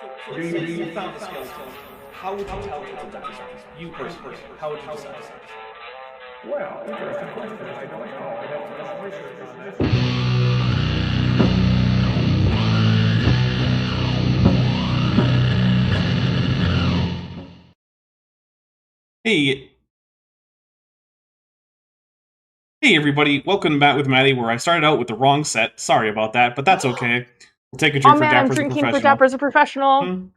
So let's say you found a skeleton. How would you tell it's a dinosaur? You personally, how would you decide? Well, interesting question. I don't know. I'd have to do some research on that. Hey everybody, welcome back with Maddie, where I started out with the wrong set. Sorry about that, but that's okay. We'll take a drink Oh for man, I'm Dapper's a drinking for professional. Dapper's a professional.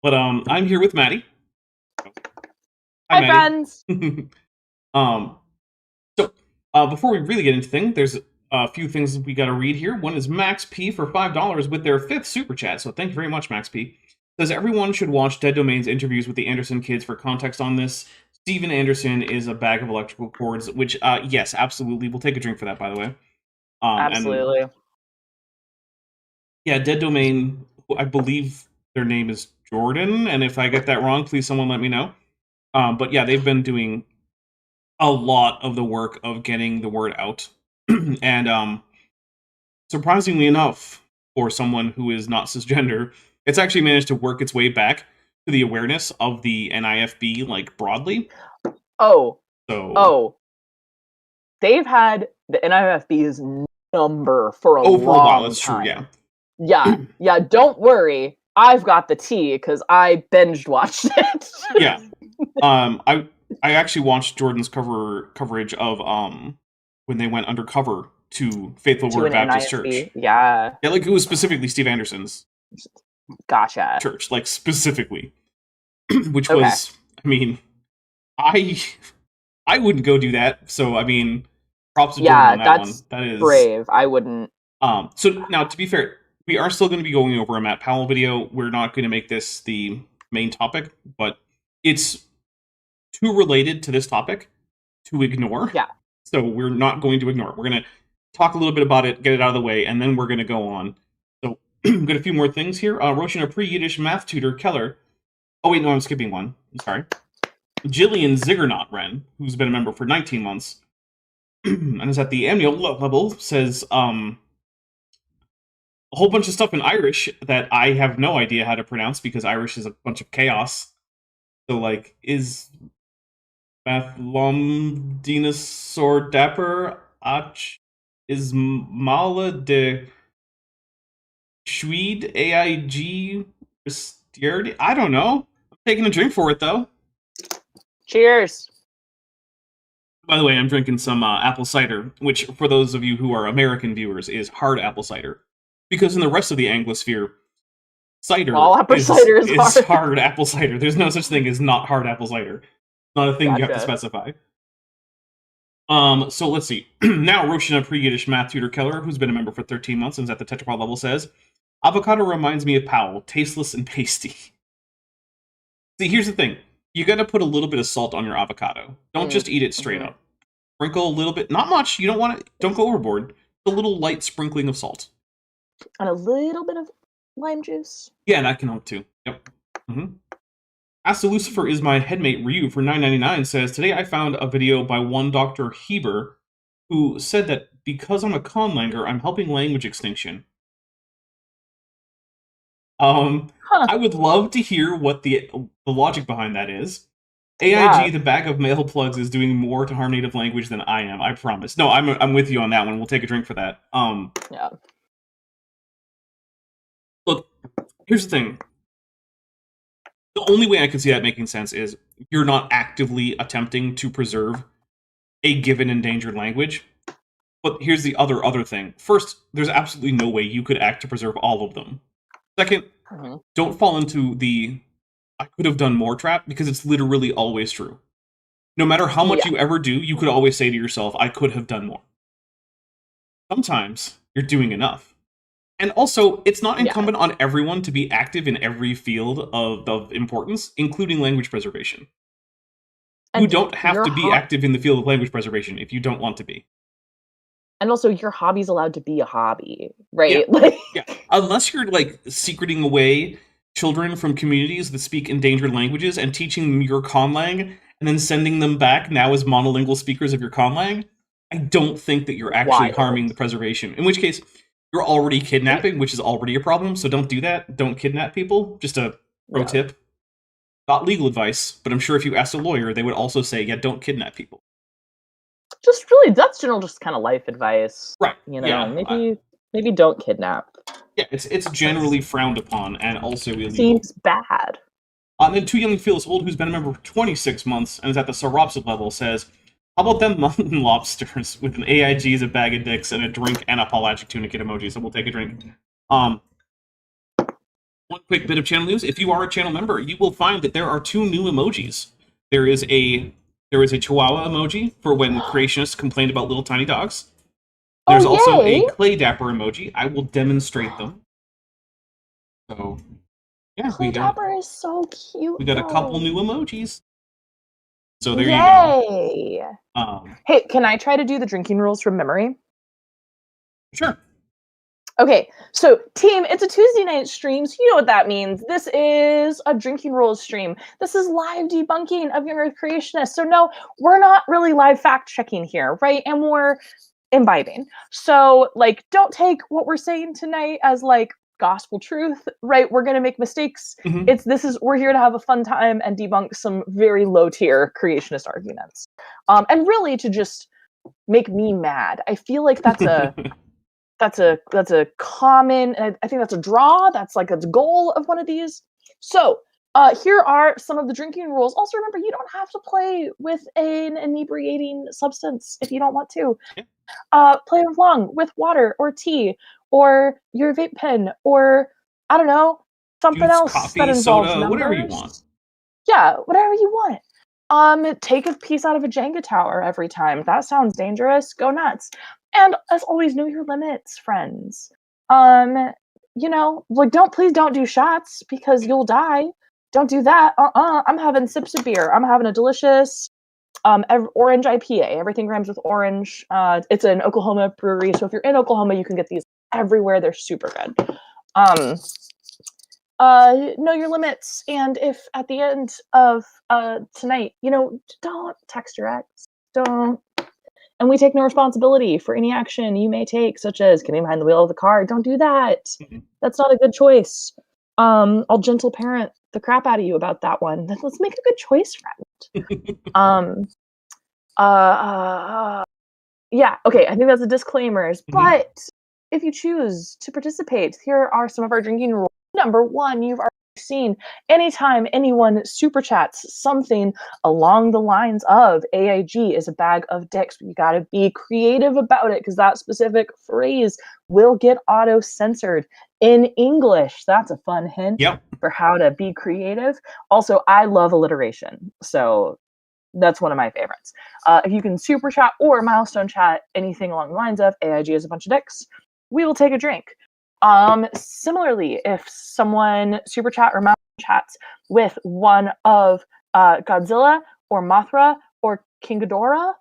But I'm here with Maddie. Hi Maddie. friends. Before we really get into things, there's a few things we got to read here. One is Max P for $5 with their 5th super chat. So thank you very much, Max P. Says everyone should watch Dead Domain's interviews with the Anderson kids for context on this. Steven Anderson is a bag of electrical cords, which, yes, absolutely. We'll take a drink for that, by the way. Absolutely. Yeah, Dead Domain, I believe their name is Jordan, and if I get that wrong, please someone let me know. But yeah, they've been doing a lot of the work of getting the word out. And surprisingly enough, for someone who is not cisgender, it's actually managed to work its way back to the awareness of the NIFB, like, broadly. They've had the NIFB's number for a long time. For a while, that's true, yeah. Yeah, don't worry. I've got the tea, because I binge watched it. Yeah. I actually watched Jordan's coverage of when they went undercover to Faithful Word Baptist Church. Yeah, like, it was specifically Steve Anderson's gotcha church, like, specifically. Which was, I mean, I wouldn't go do that, so, I mean, props to Jordan on that one. That is brave. I wouldn't. So, now, to be fair, we are still going to be going over a Matt Powell video. We're not going to make this the main topic, but it's too related to this topic to ignore. Yeah. So we're not going to ignore it. We're going to talk a little bit about it, get it out of the way, and then we're going to go on. So, we've got a few more things here. Roshan, a pre-Yiddish math tutor, Keller. Oh, wait, no, I'm skipping one. I'm sorry. Jillian Ziggernaut Wren, who's been a member for 19 months, and is at the annual level, says a whole bunch of stuff in Irish that I have no idea how to pronounce, because Irish is a bunch of chaos. So, like, is Mathlom Dinosaur Dapper Ach is Mala de Schwede AIG Steerdy? I don't know. I'm taking a drink for it, though. Cheers. By the way, I'm drinking some apple cider, which, for those of you who are American viewers, is hard apple cider. Because in the rest of the Anglosphere, cider is hard apple cider. There's no such thing as not hard apple cider. Not a thing you have to specify. So let's see. Now, Roshan, a pre-Yiddish math tutor, Keller, who's been a member for 13 months and is at the tetrapod level, says, avocado reminds me of Powell, tasteless and pasty. See, here's the thing. You gotta put a little bit of salt on your avocado. Don't just eat it straight up. Sprinkle a little bit, not much, you don't want it, don't go overboard. A little light sprinkling of salt. And a little bit of lime juice. Yeah, that can help too. Yep. Asa Lucifer is my headmate Ryu for $9.99 says, today I found a video by one Dr. Heber who said that because I'm a conlanger, I'm helping language extinction. I would love to hear what the logic behind that is. AIG, the bag of mail plugs, is doing more to harm native language than I am, I promise. No, I'm with you on that one. We'll take a drink for that. Yeah. Look, here's the thing. The only way I can see that making sense is you're not actively attempting to preserve a given endangered language. But here's the other thing. First, there's absolutely no way you could act to preserve all of them. Second, don't fall into the I could have done more trap, because it's literally always true. No matter how much you ever do, you could always say to yourself, I could have done more. Sometimes you're doing enough. And also, it's not incumbent on everyone to be active in every field of importance, including language preservation. You don't have to be active in the field of language preservation if you don't want to be. And also, your hobby's allowed to be a hobby, right? Yeah. Unless you're, like, secreting away children from communities that speak endangered languages and teaching them your conlang, and then sending them back now as monolingual speakers of your conlang, I don't think that you're actually harming the preservation. In which case, You're already kidnapping, which is already a problem, so don't do that. Don't kidnap people. Just a pro tip. Not legal advice, but I'm sure if you asked a lawyer, they would also say, yeah, don't kidnap people. Just really, that's general, just kind of life advice. Right. You know, Yeah. maybe don't kidnap. Yeah, it's generally frowned upon and also illegal. Seems bad. And then Too Young to Feel This Old, who's been a member for 26 months and is at the Saropsid level, says, how about them mutton lobsters with an AIG as a bag of dicks and a drink and a pelagic tunicate emoji? So we'll take a drink. One quick bit of channel news. If you are a channel member, you will find that there are 2 new emojis. There is a Chihuahua emoji for when creationists complained about little tiny dogs. There's also a Clay Dapper emoji. I will demonstrate them. So, yeah, Clay Dapper is so cute. We got a couple new emojis. So there you go. Hey, can I try to do the drinking rules from memory? Sure. Okay, so team, it's a Tuesday night stream, so you know what that means. This is a drinking rules stream. This is live debunking of Young Earth creationists. So no, we're not really live fact checking here, right? And we're imbibing. So like, don't take what we're saying tonight as like gospel truth, right? We're gonna make mistakes. We're here to have a fun time and debunk some very low tier creationist arguments. And really to just make me mad. I feel like that's a that's a common, I think that's a draw. That's like a goal of one of these. So here are some of the drinking rules. Also remember, you don't have to play with an inebriating substance if you don't want to. Play along with water or tea or your vape pen or, I don't know, something else coffee, that involves soda, numbers. whatever you want. Yeah, whatever you want. Take a piece out of a Jenga tower every time. That sounds dangerous. Go nuts. And as always, know your limits, friends. You know, like please don't do shots because you'll die. Don't do that. I'm having sips of beer. I'm having a delicious orange IPA. Everything rhymes with orange. It's an Oklahoma brewery, so if you're in Oklahoma, you can get these everywhere. They're super good. Know your limits, and if at the end of tonight, you know, don't text your ex. Don't. And we take no responsibility for any action you may take, such as getting behind the wheel of the car. Don't do that. That's not a good choice. I'll gentle parent the crap out of you about that one. Let's make a good choice, friend. Yeah, okay, I think that's the disclaimers. But if you choose to participate, here are some of our drinking rules. Number 1, you've already seen, anytime anyone super chats something along the lines of AIG is a bag of dicks, you gotta be creative about it because that specific phrase will get auto censored in English. That's a fun hint for how to be creative. Also, I love alliteration, so that's one of my favorites. If you can super chat or milestone chat anything along the lines of AIG is a bunch of dicks, we will take a drink. Similarly, if someone super chat or milestone chats with one of Godzilla or Mothra or King Ghidorah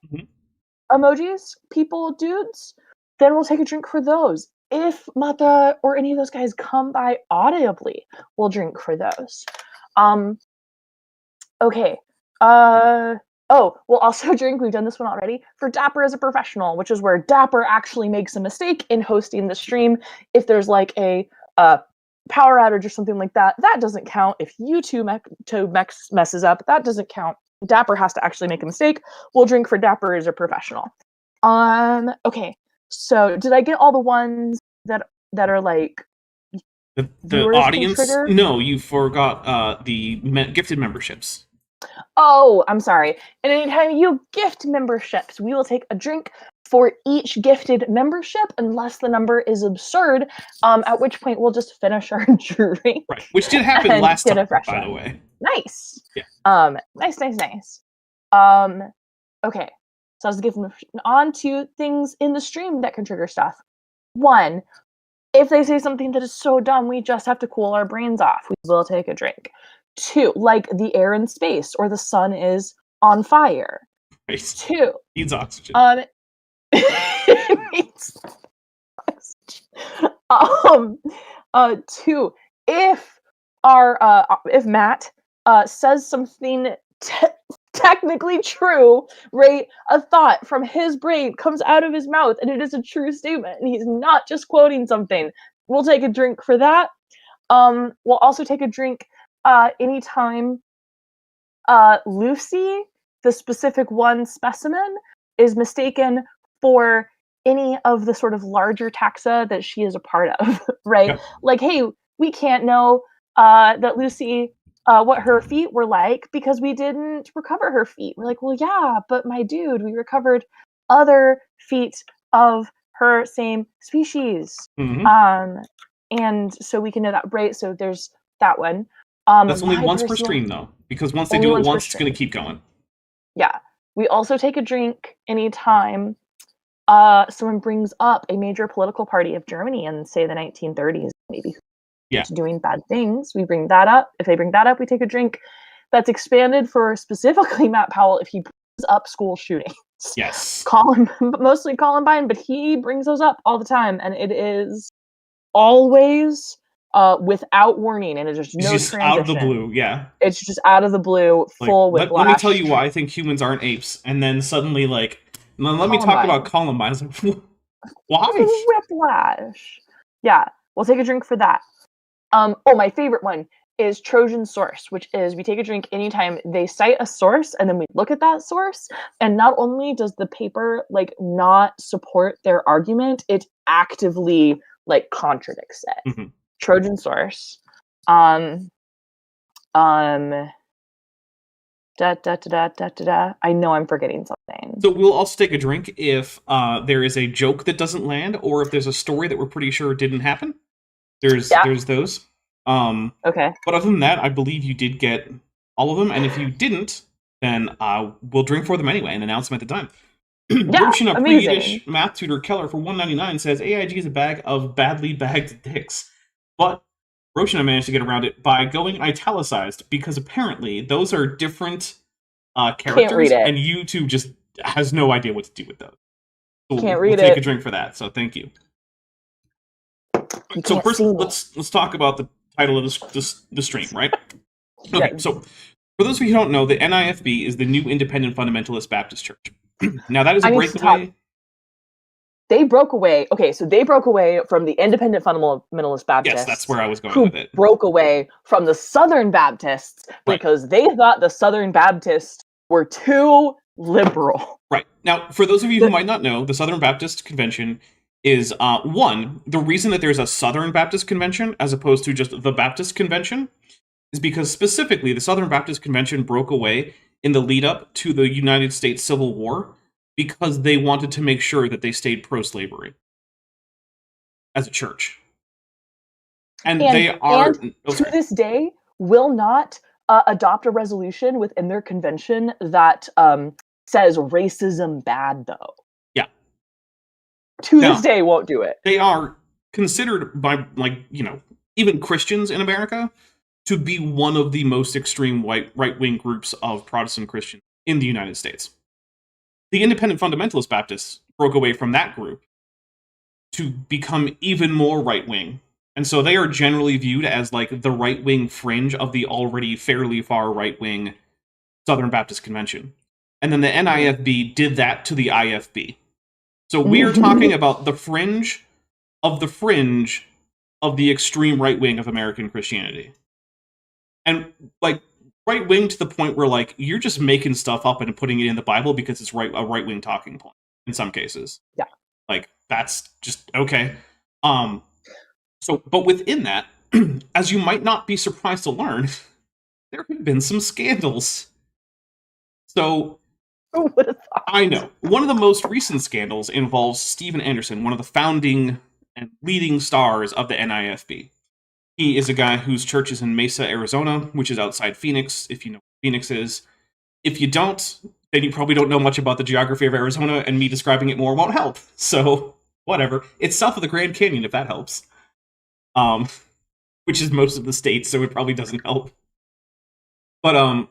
emojis, people, dudes, then we'll take a drink for those. If Mothra or any of those guys come by audibly, we'll drink for those. Okay. We'll also drink, we've done this one already, for Dapper as a professional, which is where Dapper actually makes a mistake in hosting the stream. If there's like a power outage or something like that, that doesn't count. If YouTube messes up, that doesn't count. Dapper has to actually make a mistake. We'll drink for Dapper as a professional. Okay. So did I get all the ones that are like the audience? No, you forgot the gifted memberships. Oh, I'm sorry. And anytime you gift memberships, we will take a drink for each gifted membership unless the number is absurd, at which point we'll just finish our drink. Right, which did happen last time, by the way. Nice. Yeah. Nice. Okay. So let's get on to things in the stream that can trigger stuff. 1, if they say something that is so dumb, we just have to cool our brains off. We will take a drink. 2, like the air in space or the sun is on fire. Right. 2, needs oxygen. Needs oxygen. 2, if Matt says something technically true, right? A thought from his brain comes out of his mouth, and it is a true statement, and he's not just quoting something. We'll take a drink for that. We'll also take a drink anytime Lucy, the specific one specimen, is mistaken for any of the sort of larger taxa that she is a part of, right? Yep. Like, hey, we can't know that Lucy, what her feet were like because we didn't recover her feet. We're like, well, yeah, but my dude, we recovered other feet of her same species. And so we can know that, right? So there's that one. That's only once per stream, though, because once they do it once, it's going to keep going. Yeah. We also take a drink anytime someone brings up a major political party of Germany in, say, the 1930s, maybe doing bad things. We bring that up. If they bring that up, we take a drink. That's expanded for specifically Matt Powell if he brings up school shootings. Yes. Mostly Columbine, but he brings those up all the time, and it is always without warning, and it's just no just transition. Out of the blue, yeah. It's just out of the blue, full like, whiplash. Let me tell you why I think humans aren't apes, and then suddenly, like, let me talk about Columbine. I was like, why? Whiplash. Yeah, we'll take a drink for that. My favorite one is Trojan source, which is we take a drink anytime they cite a source, and then we look at that source, and not only does the paper like not support their argument, it actively like contradicts it. Mm-hmm. Trojan source. I know I'm forgetting something. So we'll also take a drink if there is a joke that doesn't land, or if there's a story that we're pretty sure didn't happen. There's those. Okay. But other than that, I believe you did get all of them, and if you didn't, then we'll drink for them anyway and announce them at the time. Yeah, Yiddish math tutor Keller for $1.99 says AIG is a bag of badly bagged dicks. But Roshina managed to get around it by going italicized, because apparently those are different characters, and YouTube just has no idea what to do with those. So we'll take a drink for that, so thank you. So first, let's talk about the title of the stream, right? Okay, so for those of you who don't know, the NIFB is the New Independent Fundamentalist Baptist Church. Now that is a breakaway. They broke away. Okay, so they broke away from the Independent Fundamentalist Baptists. Yes, that's where I was going with it. Broke away from the Southern Baptists because they thought the Southern Baptists were too liberal. Right. Now, for those of you who might not know, the Southern Baptist Convention is, the reason that there's a Southern Baptist Convention as opposed to just the Baptist Convention is because specifically the Southern Baptist Convention broke away in the lead up to the United States Civil War because they wanted to make sure that they stayed pro-slavery as a church. And they are... to this day, will not adopt a resolution within their convention that says racism bad, though. Yeah. To this day, won't do it. They are considered by, even Christians in America to be one of the most extreme right-wing groups of Protestant Christians in the United States. The Independent Fundamentalist Baptists broke away from that group to become even more right-wing. And so they are generally viewed as like the right-wing fringe of the already fairly far right-wing Southern Baptist Convention. And then the NIFB did that to the IFB. So we're talking about the fringe of the extreme right-wing of American Christianity. And like right wing to the point where like you're just making stuff up and putting it in the Bible because it's a right wing talking point in some cases. Yeah. Like that's just okay. But within that, as you might not be surprised to learn, there have been some scandals. So I know. One of the most recent scandals involves Steven Anderson, one of the founding and leading stars of the NIFB. He is a guy whose church is in Mesa, Arizona, which is outside Phoenix, if you know where Phoenix is. If you don't, then you probably don't know much about the geography of Arizona, and me describing it more won't help. So, whatever. It's south of the Grand Canyon, if that helps. Which is most of the state, so it probably doesn't help. But,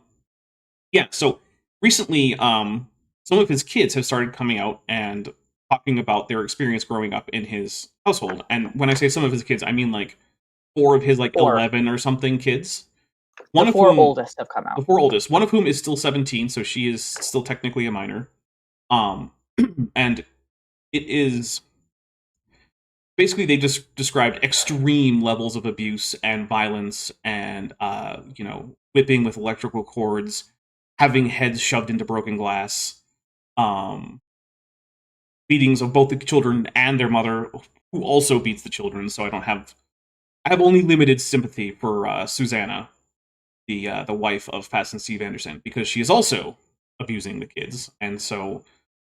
yeah, so recently, some of his kids have started coming out and talking about their experience growing up in his household. And when I say some of his kids, I mean, like, 4 of his, 11 or something kids. One the of four whom, oldest have come out. the 4 oldest, one of whom is still 17, so she is still technically a minor. And it is basically they just described extreme levels of abuse and violence and whipping with electrical cords, having heads shoved into broken glass, beatings of both the children and their mother, who also beats the children. So I have only limited sympathy for Susanna, the wife of Pat and Steve Anderson, because she is also abusing the kids. And so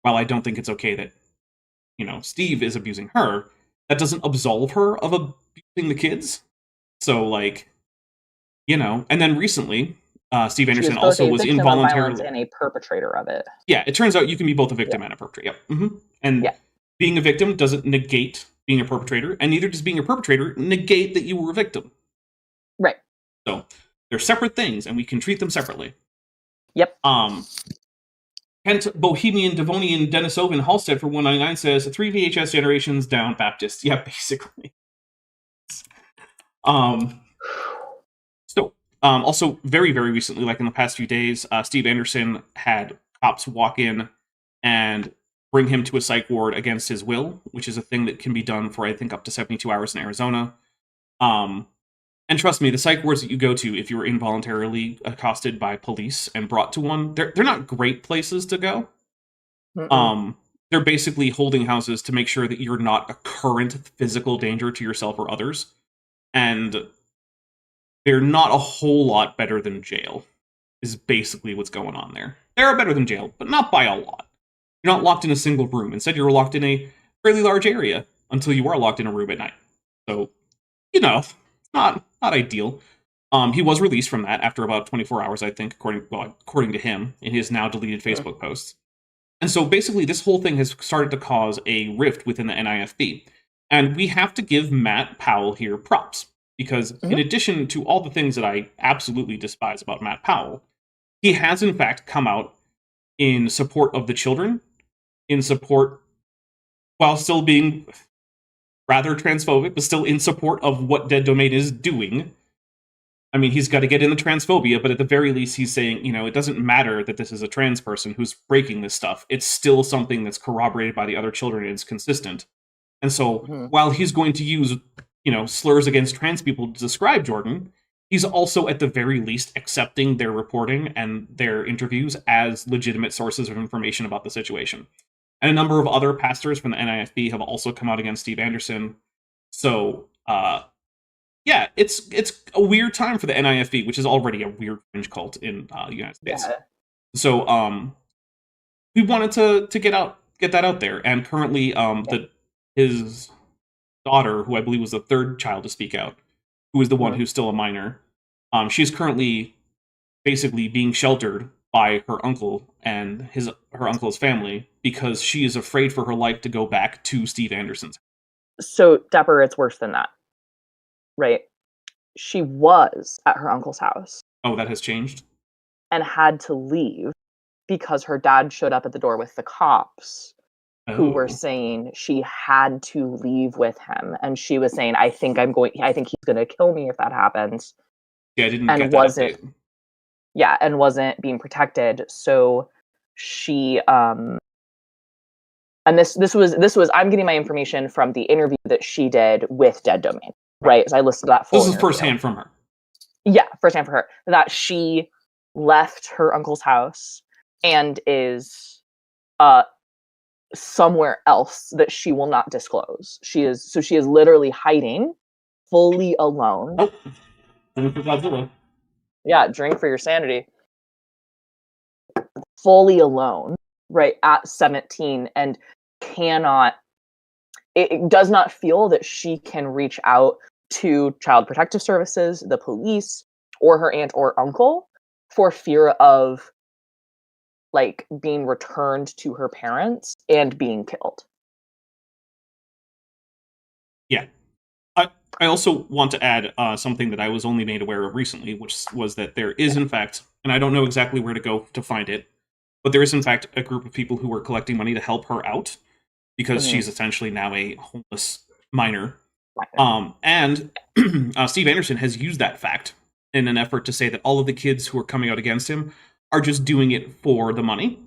while I don't think it's okay that Steve is abusing her, that doesn't absolve her of abusing the kids. So, like, and then recently, Steve Anderson also was involuntarily and a perpetrator of it. Yeah, it turns out you can be both a victim and a perpetrator. Yep. Mm-hmm. And being a victim doesn't negate being a perpetrator, and neither does being a perpetrator negate that you were a victim. Right. So they're separate things, and we can treat them separately. Yep. Kent Bohemian Devonian Denisovan Halstead for 199 says 3 VHS generations down Baptist. Yeah, basically. Also, very, very recently, like in the past few days, Steve Anderson had cops walk in and bring him to a psych ward against his will, which is a thing that can be done for, I think, up to 72 hours in Arizona. And trust me, the psych wards that you go to, if you're involuntarily accosted by police and brought to one, they're not great places to go. They're basically holding houses to make sure that you're not a current physical danger to yourself or others. And they're not a whole lot better than jail, is basically what's going on there. They're better than jail, but not by a lot. You're not locked in a single room. Instead, you're locked in a fairly large area until you are locked in a room at night. So, it's not ideal. He was released from that after about 24 hours, I think, according to him, in his now deleted Facebook posts. And so basically, this whole thing has started to cause a rift within the NIFB. And we have to give Matt Powell here props. Because in addition to all the things that I absolutely despise about Matt Powell, he has in fact come out in support of the children, while still being rather transphobic, but still in support of what Dead Domain is doing. I mean, he's got to get in the transphobia, but at the very least he's saying, it doesn't matter that this is a trans person who's breaking this stuff. It's still something that's corroborated by the other children and it's consistent. And so while he's going to use slurs against trans people to describe Jordan, he's also at the very least accepting their reporting and their interviews as legitimate sources of information about the situation. And a number of other pastors from the NIFB have also come out against Steve Anderson. So, it's a weird time for the NIFB, which is already a weird fringe cult in the United States. Yeah. So, we wanted to get that out there. And currently, his daughter, who I believe was the third child to speak out, who is the one who's still a minor, she's currently basically being sheltered by her uncle and her uncle's family because she is afraid for her life to go back to Steve Anderson's. So, Dapper, it's worse than that, right? She was at her uncle's house. Oh, that has changed? And had to leave because her dad showed up at the door with the cops. Who were saying she had to leave with him, and she was saying, "I think he's going to kill me if that happens." Yeah, I didn't get that update. Yeah, and wasn't being protected. So she, and this was I'm getting my information from the interview that she did with Dead Domain, right? So I listed that full. This is firsthand from her. Yeah, firsthand from her that she left her uncle's house and is, somewhere else that she will not disclose. She is literally hiding fully alone. Oh. Drink for Godzilla. Yeah, drink for your sanity. Fully alone, right, at 17, and it does not feel that she can reach out to Child Protective Services, the police, or her aunt or uncle for fear of being returned to her parents and being killed. Yeah. I also want to add something that I was only made aware of recently, which was that there is, in fact, and I don't know exactly where to go to find it, but there is, in fact, a group of people who are collecting money to help her out because she's essentially now a homeless minor. And Steve Anderson has used that fact in an effort to say that all of the kids who are coming out against him are just doing it for the money,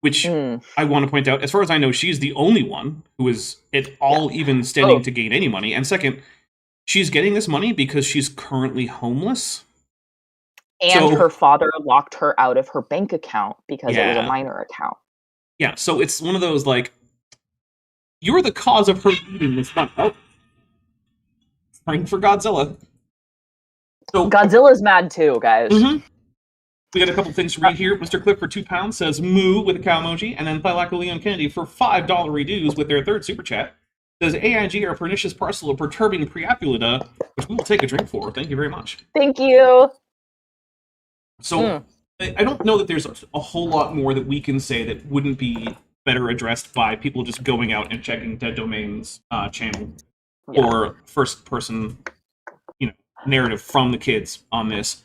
which I want to point out, as far as I know, she's the only one who is at all even standing to gain any money. And second, she's getting this money because she's currently homeless. And her father locked her out of her bank account because it was a minor account. Yeah, so it's one of those, like, you're the cause of her eating this money. Oh. Praying for Godzilla. So Godzilla's mad too, guys. We got a couple things to read here. Mr. Cliff for £2 says moo with a cow emoji, and then Thylaco Leon Kennedy for $5 reduce with their third super chat says AIG are a pernicious parcel of perturbing preapulida, which we will take a drink for. Thank you very much. Thank you. So I don't know that there's a whole lot more that we can say that wouldn't be better addressed by people just going out and checking Dead Domain's channel or first person, narrative from the kids on this.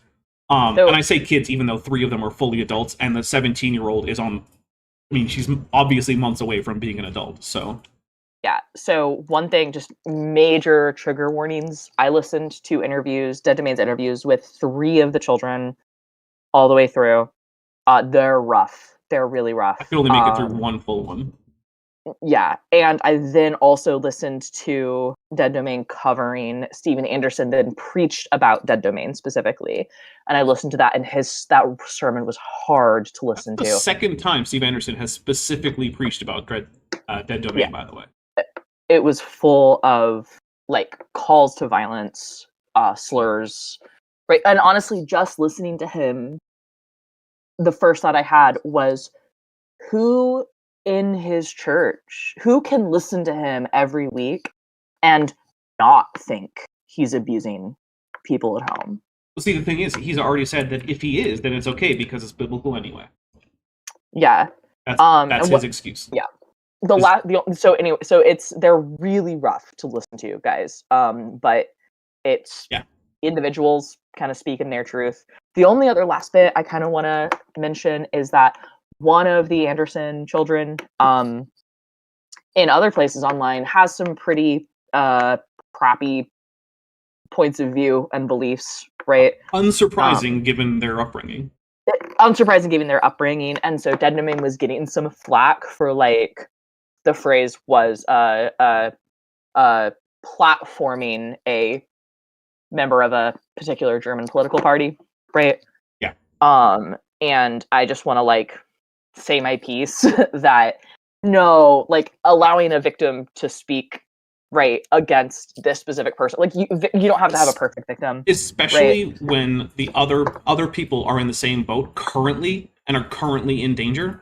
And I say kids, even though 3 of them are fully adults, and the 17-year-old is on. I mean, she's obviously months away from being an adult. So yeah. So one thing, just major trigger warnings. I listened to Dead Domain's interviews with 3 of the children all the way through. They're rough. They're really rough. I could only make it through one full one. Yeah, and I then also listened to Dead Domain covering Steven Anderson, then preached about Dead Domain specifically, and I listened to that, and that sermon was hard to listen to. The second time Steve Anderson has specifically preached about Dead Domain, by the way. It was full of calls to violence, slurs, right? And honestly, just listening to him, the first thought I had was, who in his church, who can listen to him every week and not think he's abusing people at home? Well, see, the thing is, he's already said that if he is, then it's okay because it's biblical anyway. Yeah, that's his excuse. Yeah, they're really rough to listen to, guys. But it's individuals kind of speaking their truth. The only other last bit I kind of want to mention is that one of the Anderson children, in other places online, has some pretty crappy points of view and beliefs, right? Unsurprising given their upbringing. Unsurprising given their upbringing, and so Dead Domain was getting some flack for the phrase was platforming a member of a particular German political party, right? Yeah. And I just want to say my piece that no, allowing a victim to speak against this specific person, you don't have to have a perfect victim, especially when the other people are in the same boat currently and are currently in danger.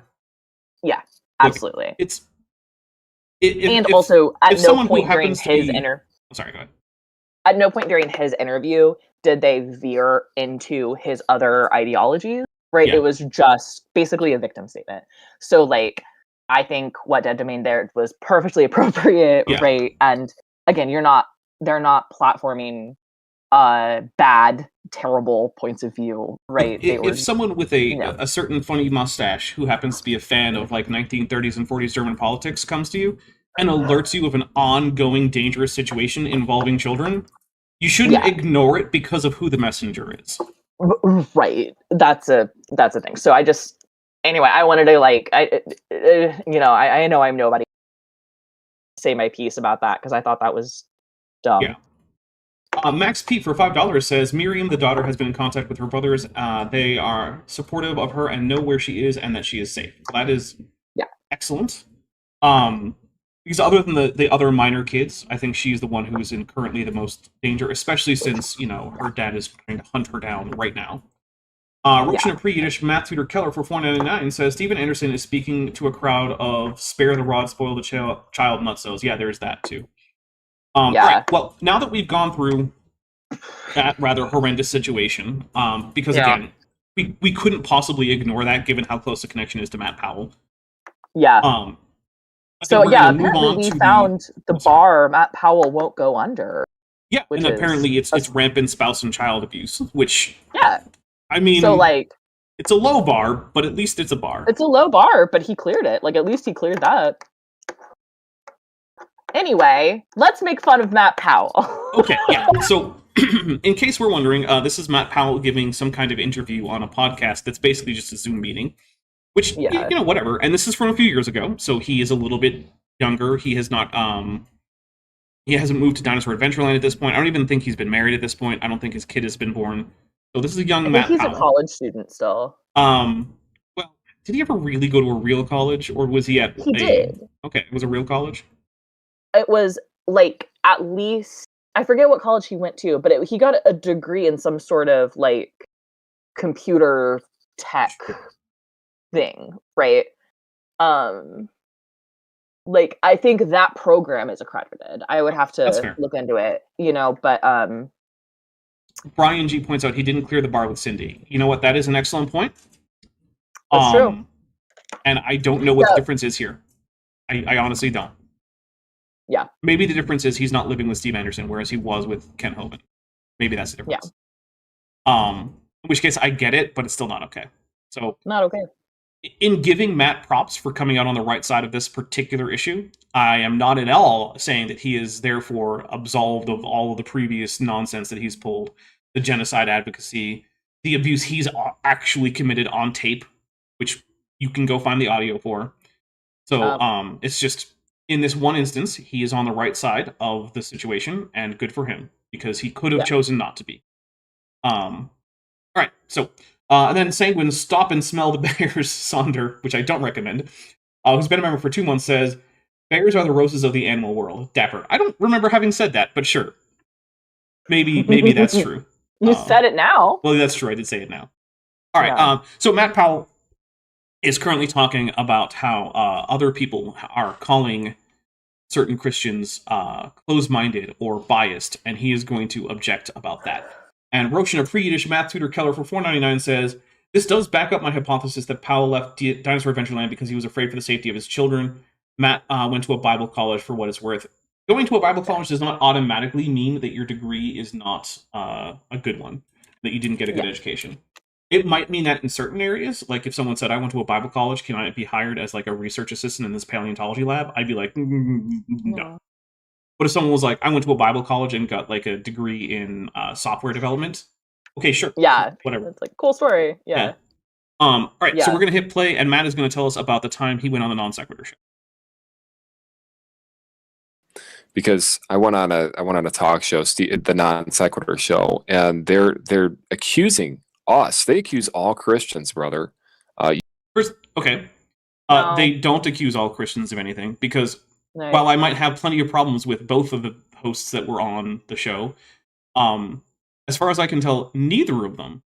Yeah, absolutely. Also at no point during his sorry, go ahead. At no point during his interview did they veer into his other ideologies. Right, it was just basically a victim statement. So, I think what Dead Domain there was perfectly appropriate, right? And again, they're not platforming bad, terrible points of view, right? If someone with a certain funny mustache who happens to be a fan of 1930s and 40s German politics comes to you and alerts you of an ongoing dangerous situation involving children, you shouldn't ignore it because of who the messenger is. Right. That's a thing. So I wanted to I know I'm nobody to say my piece about that because I thought that was dumb. Yeah. Max Pete for $5 says Miriam, the daughter, has been in contact with her brothers. They are supportive of her and know where she is and that she is safe. That is excellent. Because other than the other minor kids, I think she's the one who is in currently the most danger, especially since, her dad is trying to hunt her down right now. Russian pre-Yiddish math tutor Keller for $4.99 says Steven Anderson is speaking to a crowd of spare the rod, spoil the child nutsos. Yeah, there's that too. All right, well, now that we've gone through that rather horrendous situation, because again, we couldn't possibly ignore that given how close the connection is to Matt Powell. Yeah. So apparently we found the bar Matt Powell won't go under. Yeah, and apparently it's rampant spouse and child abuse, which I mean, so it's a low bar, but at least it's a bar. It's a low bar, but he cleared it. At least he cleared that. Anyway, let's make fun of Matt Powell. Okay, yeah. So in case we're wondering, this is Matt Powell giving some kind of interview on a podcast that's basically just a Zoom meeting, which, Yeah. you know, whatever. And this is from a few years ago, so he is a little bit younger. He has not, he hasn't moved to Dinosaur Adventureland at this point. I don't even think he's been married at this point. I don't think his kid has been born. So this is a young I Matt think he's Powell. a college student still. Well, did he ever really go to a real college, or was he at He did. Okay, it was a real college? It was like at least, I forget what college he went to, but he got a degree in some sort of like computer tech thing, right? Like I think that program is accredited. I would have to look into it, you know, but Brian G points out he didn't clear the bar with Cindy. You know what? That is an excellent point. That's true. And I don't know what the difference is here. I honestly don't. Yeah. Maybe the difference is he's not living with Steve Anderson, whereas he was with Ken Hovind. Maybe that's the difference. Yeah. In which case I get it, but it's still not okay. So not okay. In giving Matt props for coming out on the right side of this particular issue, I am not at all saying that he is therefore absolved of all of the previous nonsense that he's pulled, the genocide advocacy, the abuse he's actually committed on tape, which you can go find the audio for. So it's just, in this one instance, he is on the right side of the situation, and good for him, because he could have chosen not to be. All right, so... and then Sanguine Stop and Smell the Bears, Sonder, which I don't recommend, who's been a member for 2 months, says, bears are the roses of the animal world. Dapper. I don't remember having said that, but sure. Maybe that's true. You said it now. Well, that's true. I did say it now. All right. So Matt Powell is currently talking about how other people are calling certain Christians closed-minded or biased, and he is going to object about that. And Roshan, a pre-Yiddish math tutor Keller for $4.99 says, this does back up my hypothesis that Powell left Dinosaur Adventureland because he was afraid for the safety of his children. Matt went to a Bible college for what it's worth. Going to a Bible college does not automatically mean that your degree is not a good one, that you didn't get a good education. It might mean that in certain areas, like if someone said, I went to a Bible college, can I be hired as like a research assistant in this paleontology lab? I'd be like, no. But if someone was like, I went to a Bible college and got like a degree in software development, okay, sure. Yeah. Whatever. It's like a cool story. Yeah. All right, so we're going to hit play, and Matt is going to tell us about the time he went on the Non Sequitur show. Because I went on a talk show, the Non Sequitur show, and they're accusing us. They accuse all Christians, brother. First, okay. They don't accuse all Christians of anything, because while I might have plenty of problems with both of the hosts that were on the show, as far as I can tell, neither of them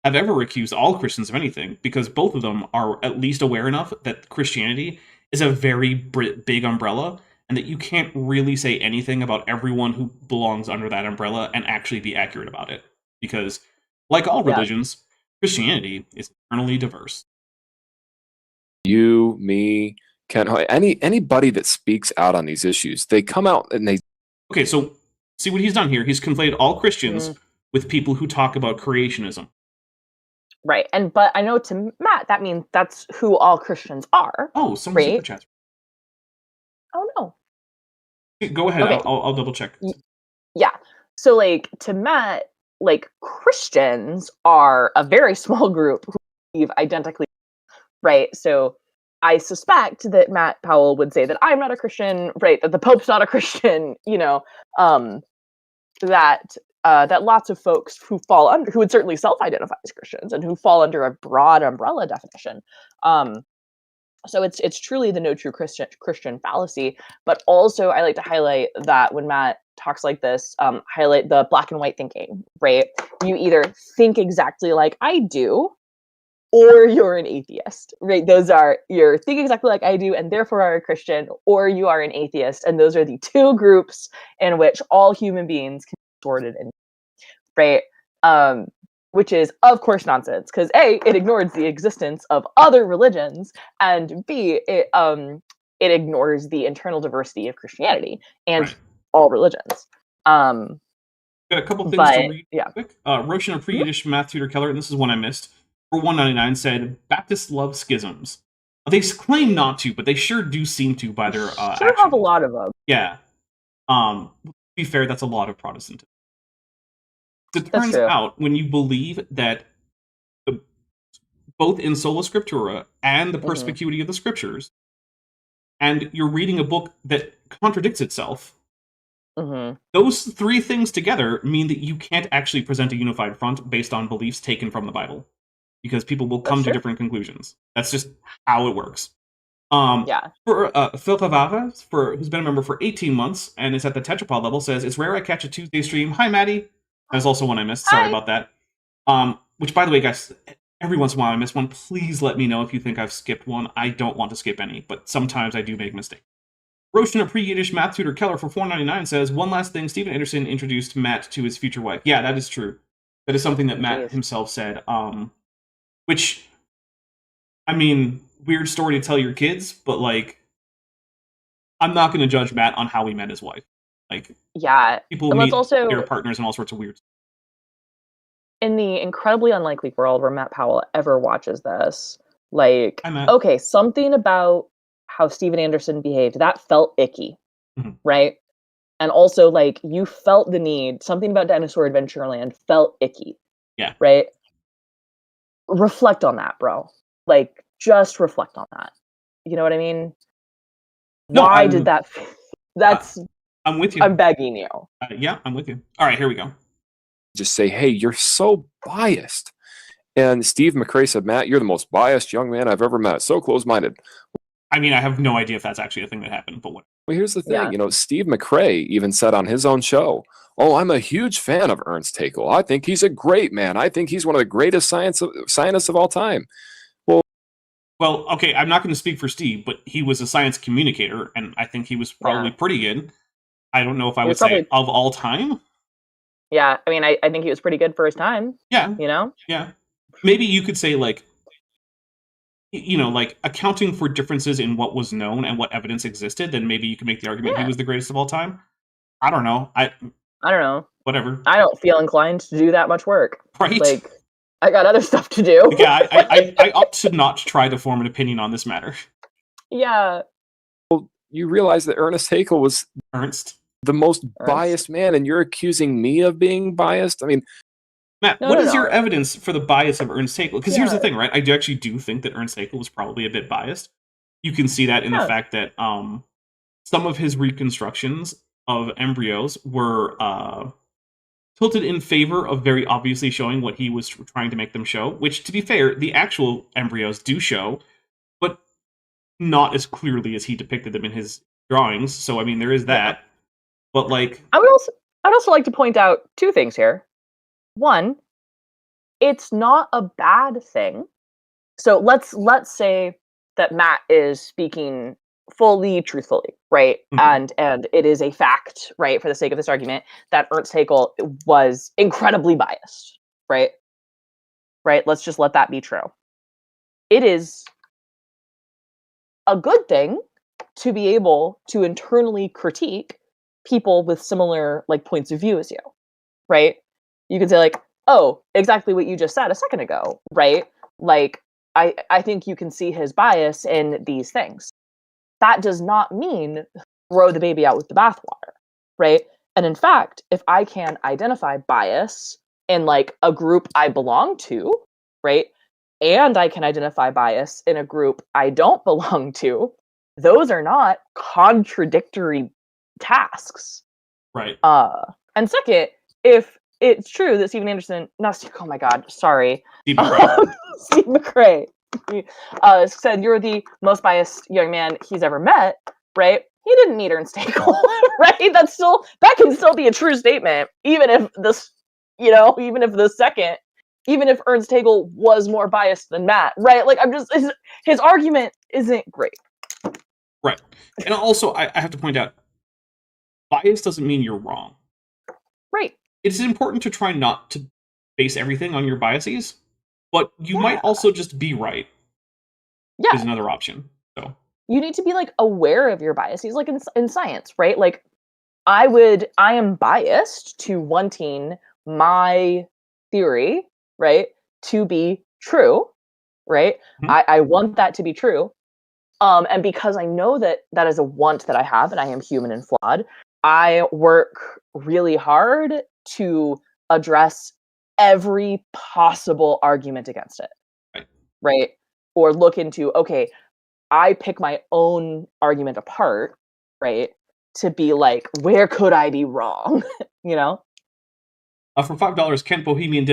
have ever accused all Christians of anything, because both of them are at least aware enough that Christianity is a very big umbrella, and that you can't really say anything about everyone who belongs under that umbrella and actually be accurate about it. Because, like all religions, Christianity is eternally diverse. You, me, Ken, anybody that speaks out on these issues, they come out and they... Okay, so see what he's done here. He's conflated all Christians with people who talk about creationism. Right, but I know to Matt, that means that's who all Christians are. Oh, someone super chats. Oh, no. Go ahead, okay. I'll double check. Yeah, so like to Matt, like Christians are a very small group who believe identically, right? So I suspect that Matt Powell would say that I'm not a Christian, right? That the Pope's not a Christian, you know, that lots of folks who fall under, who would certainly self-identify as Christians and who fall under a broad umbrella definition. So it's truly the no true Christian fallacy. But also I like to highlight that when Matt talks like this, highlight the black and white thinking, right? You either think exactly like I do, or you're an atheist, right? Those are, you're thinking exactly like I do and therefore are a Christian, or you are an atheist. And those are the two groups in which all human beings can be sorted in, right? Which is, of course, nonsense, because A, it ignores the existence of other religions, and B, it ignores the internal diversity of Christianity and all religions. Got a couple things to read quick. Roshan, a pre-Yiddish math tutor Keller, and this is one I missed, for $1.99 said, Baptists love schisms. They claim not to, but they sure do seem to by their action. Have a lot of them. Yeah. To be fair, that's a lot of Protestantism. It turns out when you believe that both in Sola Scriptura and the perspicuity of the scriptures, and you're reading a book that contradicts itself, those three things together mean that you can't actually present a unified front based on beliefs taken from the Bible, because people will come to different conclusions. That's just how it works. For Phil Tavares, who's been a member for 18 months and is at the Tetrapod level, says, it's rare I catch a Tuesday stream. Hi, Maddie. There's also one I missed. Sorry about that. Which, by the way, guys, every once in a while I miss one. Please let me know if you think I've skipped one. I don't want to skip any, but sometimes I do make mistakes. Roshan, a pre-Yiddish math tutor Keller for $4.99 says, one last thing, Steven Anderson introduced Matt to his future wife. Yeah, that is true. That is something that Matt himself said. Which, I mean, weird story to tell your kids, but, like, I'm not going to judge Matt on how he met his wife. Like, people meet their partners and all sorts of weird stuff. In the incredibly unlikely world where Matt Powell ever watches this, like, okay, something about how Steven Anderson behaved, that felt icky, right? And also, like, you felt the need, something about Dinosaur Adventureland felt icky. Yeah. Right? Reflect on that, bro. Like, just reflect on that. You know what I mean? Why did that... That's... I'm with you. I'm begging you. Yeah, I'm with you. All right, here we go. Just say, hey, you're so biased. And Steve McRae said, Matt, you're the most biased young man I've ever met. So close-minded. I mean, I have no idea if that's actually a thing that happened, but what? Well, here's the thing. You know, Steve McRae even said on his own show, oh, I'm a huge fan of Ernst Haeckel. I think he's a great man. I think he's one of the greatest scientists of all time. Well, okay, I'm not going to speak for Steve, but he was a science communicator, and I think he was probably pretty good. I don't know if I would say of all time. Yeah, I mean, I think he was pretty good for his time. Yeah. You know? Yeah. Maybe you could say, like, you know, like, accounting for differences in what was known and what evidence existed, then maybe you could make the argument he was the greatest of all time. I don't know. I don't know. Whatever. I don't feel inclined to do that much work. Right. Like, I got other stuff to do. Yeah, I opt to not try to form an opinion on this matter. Yeah. Well, you realize that Ernst Haeckel was the most biased man, and you're accusing me of being biased? I mean... Matt, what is your evidence for the bias of Ernst Haeckel? Because here's the thing, right? I actually do think that Ernst Haeckel was probably a bit biased. You can see that in the fact that some of his reconstructions of embryos were tilted in favor of very obviously showing what he was trying to make them show, which, to be fair, the actual embryos do show, but not as clearly as he depicted them in his drawings. So, I mean, there is that. But, like... I'd also like to point out two things here. One, it's not a bad thing. So let's say that Matt is speaking fully truthfully, right? And it is a fact, right, for the sake of this argument, that Ernst Haeckel was incredibly biased, right? Right? Let's just let that be true. It is a good thing to be able to internally critique people with similar, like, points of view as you, right? You can say, like, oh, exactly what you just said a second ago, right? Like, I think you can see his bias in these things. That does not mean throw the baby out with the bathwater, right? And in fact, if I can identify bias in, like, a group I belong to, right? And I can identify bias in a group I don't belong to, those are not contradictory tasks. Right. And second, if it's true that Steven Anderson, oh my God, sorry. Steve McRae. Steve McRae said you're the most biased young man he's ever met, right? He didn't meet Ernst Haeckel, right? That can still be a true statement, even if even if Ernst Haeckel was more biased than Matt, right? Like, his argument isn't great. Right. And also, I have to point out, bias doesn't mean you're wrong. Right. It's important to try not to base everything on your biases, but you might also just be right. Yeah. Is another option. So you need to be, like, aware of your biases, like in science, right? Like, I am biased to wanting my theory, right, to be true, right? I want that to be true. And because I know that is a want that I have, and I am human and flawed, I work really hard to address every possible argument against it. Right? Or look into, okay, I pick my own argument apart, right? To be like, where could I be wrong? You know? For $5, Kent Devonian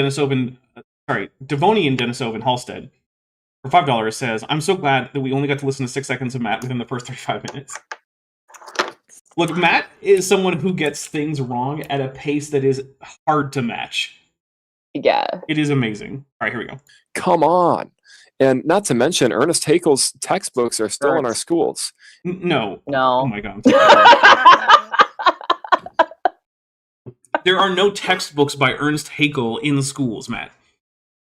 Denisov Halstead, for $5 says, I'm so glad that we only got to listen to 6 seconds of Matt within the first 35 minutes. Look, Matt is someone who gets things wrong at a pace that is hard to match. Yeah. It is amazing. All right, here we go. Come on. And not to mention, Ernest Haeckel's textbooks are still in our schools. No. No. Oh my God. There are no textbooks by Ernest Haeckel in schools, Matt.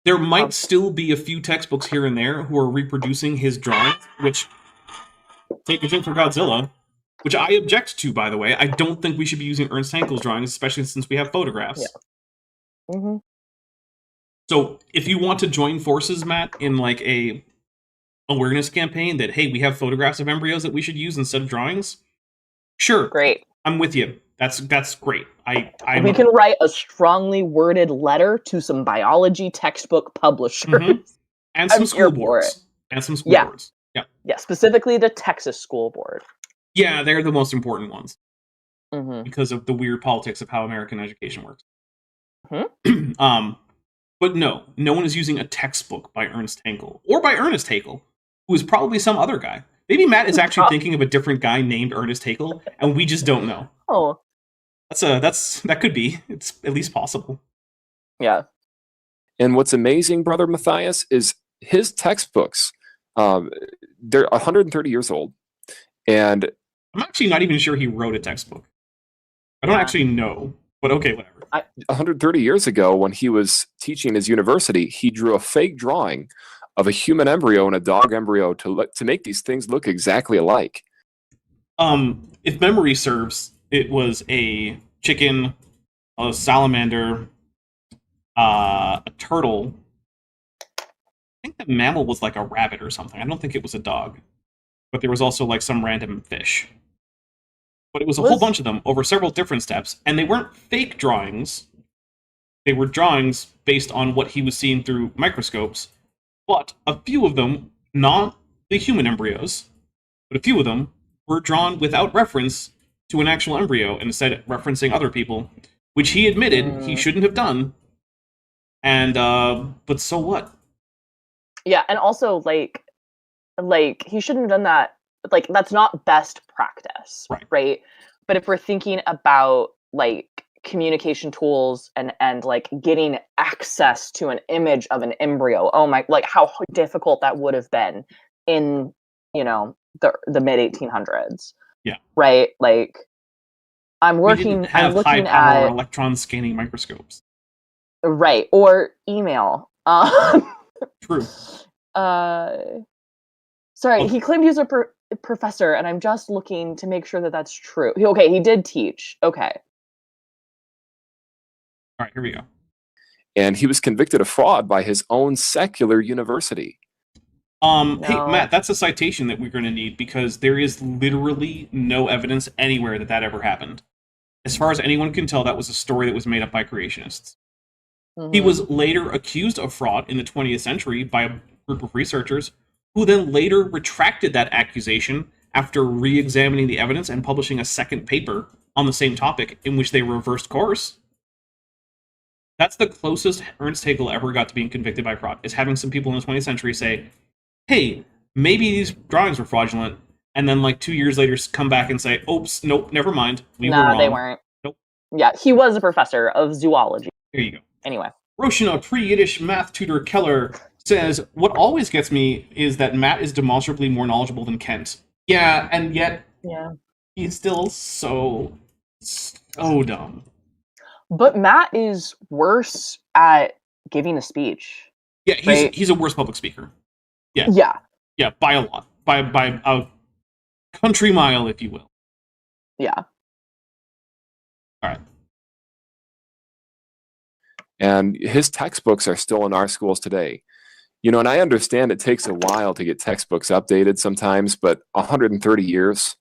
There might still be a few textbooks here and there who are reproducing his drawings, which, take a drink for Godzilla, which I object to, by the way. I don't think we should be using Ernest Haeckel's drawings, especially since we have photographs. Yeah. Mm-hmm. So if you want to join forces, Matt, in like a awareness campaign that, hey, we have photographs of embryos that we should use instead of drawings, sure. Great. I'm with you. That's great. We can write a strongly worded letter to some biology textbook publishers. Mm-hmm. And some school boards. And some school boards. Yeah. Yeah, specifically the Texas School Board. Yeah, they're the most important ones. Mm-hmm. Because of the weird politics of how American education works. Mm-hmm. But no one is using a textbook by Ernest Haeckel. Or by Ernest Haeckel, who is probably some other guy. Maybe Matt is actually thinking of a different guy named Ernest Haeckel, and we just don't know. Oh. That could be. It's at least possible. Yeah. And what's amazing, Brother Matthias, is his textbooks. They're 130 years old. And I'm actually not even sure he wrote a textbook. I don't actually know. But okay, whatever. 130 years ago, when he was teaching his university, he drew a fake drawing of a human embryo and a dog embryo to make these things look exactly alike. If memory serves, it was a chicken, a salamander, a turtle. I think the mammal was like a rabbit or something. I don't think it was a dog. But there was also like some random fish. But it was a whole bunch of them over several different steps, and they weren't fake drawings. They were drawings based on what he was seeing through microscopes, but a few of them, not the human embryos, but a few of them were drawn without reference to an actual embryo, and instead referencing other people, which he admitted he shouldn't have done. And, but so what? Yeah, and also, like, he shouldn't have done that. Like, that's not best practice, right? But if we're thinking about, like, communication tools and like getting access to an image of an embryo, like how difficult that would have been in, you know, the mid 1800s. Yeah. Right? Like, I'm looking at electron scanning microscopes. Right. Or email. True. Sorry, he claimed he was a professor, and I'm just looking to make sure that that's true. Okay, he did teach. Okay. All right, here we go. And he was convicted of fraud by his own secular university. No. Hey, Matt, that's a citation that we're going to need, because there is literally no evidence anywhere that ever happened. As far as anyone can tell, that was a story that was made up by creationists. Mm-hmm. He was later accused of fraud in the 20th century by a group of researchers, who then later retracted that accusation after re-examining the evidence and publishing a second paper on the same topic in which they reversed course. That's the closest Ernst Haeckel ever got to being convicted by fraud, is having some people in the 20th century say, hey, maybe these drawings were fraudulent, and then like 2 years later come back and say, oops, nope, never mind. We were wrong. They weren't. Nope. Yeah, he was a professor of zoology. There you go. Anyway. Roshina, pre-Yiddish math tutor Keller, says, what always gets me is that Matt is demonstrably more knowledgeable than Kent. Yeah, and yet he's still so dumb. But Matt is worse at giving a speech. Yeah, he's a worse public speaker. Yeah. Yeah, by a lot. By a country mile, if you will. Yeah. All right. And his textbooks are still in our schools today. You know, and I understand it takes a while to get textbooks updated sometimes, but 130 years,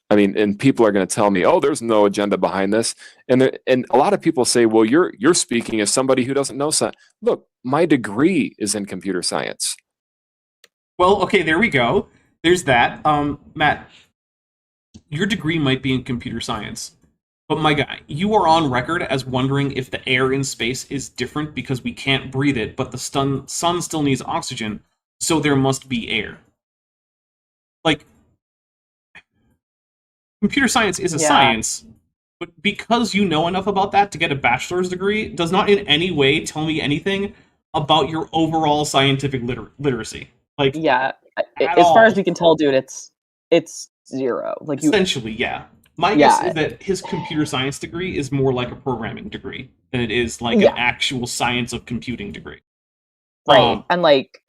I mean, and people are going to tell me, "Oh, there's no agenda behind this," and a lot of people say, "Well, you're speaking as somebody who doesn't know science." Look, my degree is in computer science. Well, okay, there we go. There's that. Matt, your degree might be in computer science, but my guy, you are on record as wondering if the air in space is different because we can't breathe it, but the sun still needs oxygen, so there must be air. Like, computer science is a science, but because you know enough about that to get a bachelor's degree does not in any way tell me anything about your overall scientific literacy. Like, yeah, as far as we can tell, dude, it's zero. Like, essentially, yeah. My guess is that his computer science degree is more like a programming degree than it is like an actual science of computing degree. Right, and like,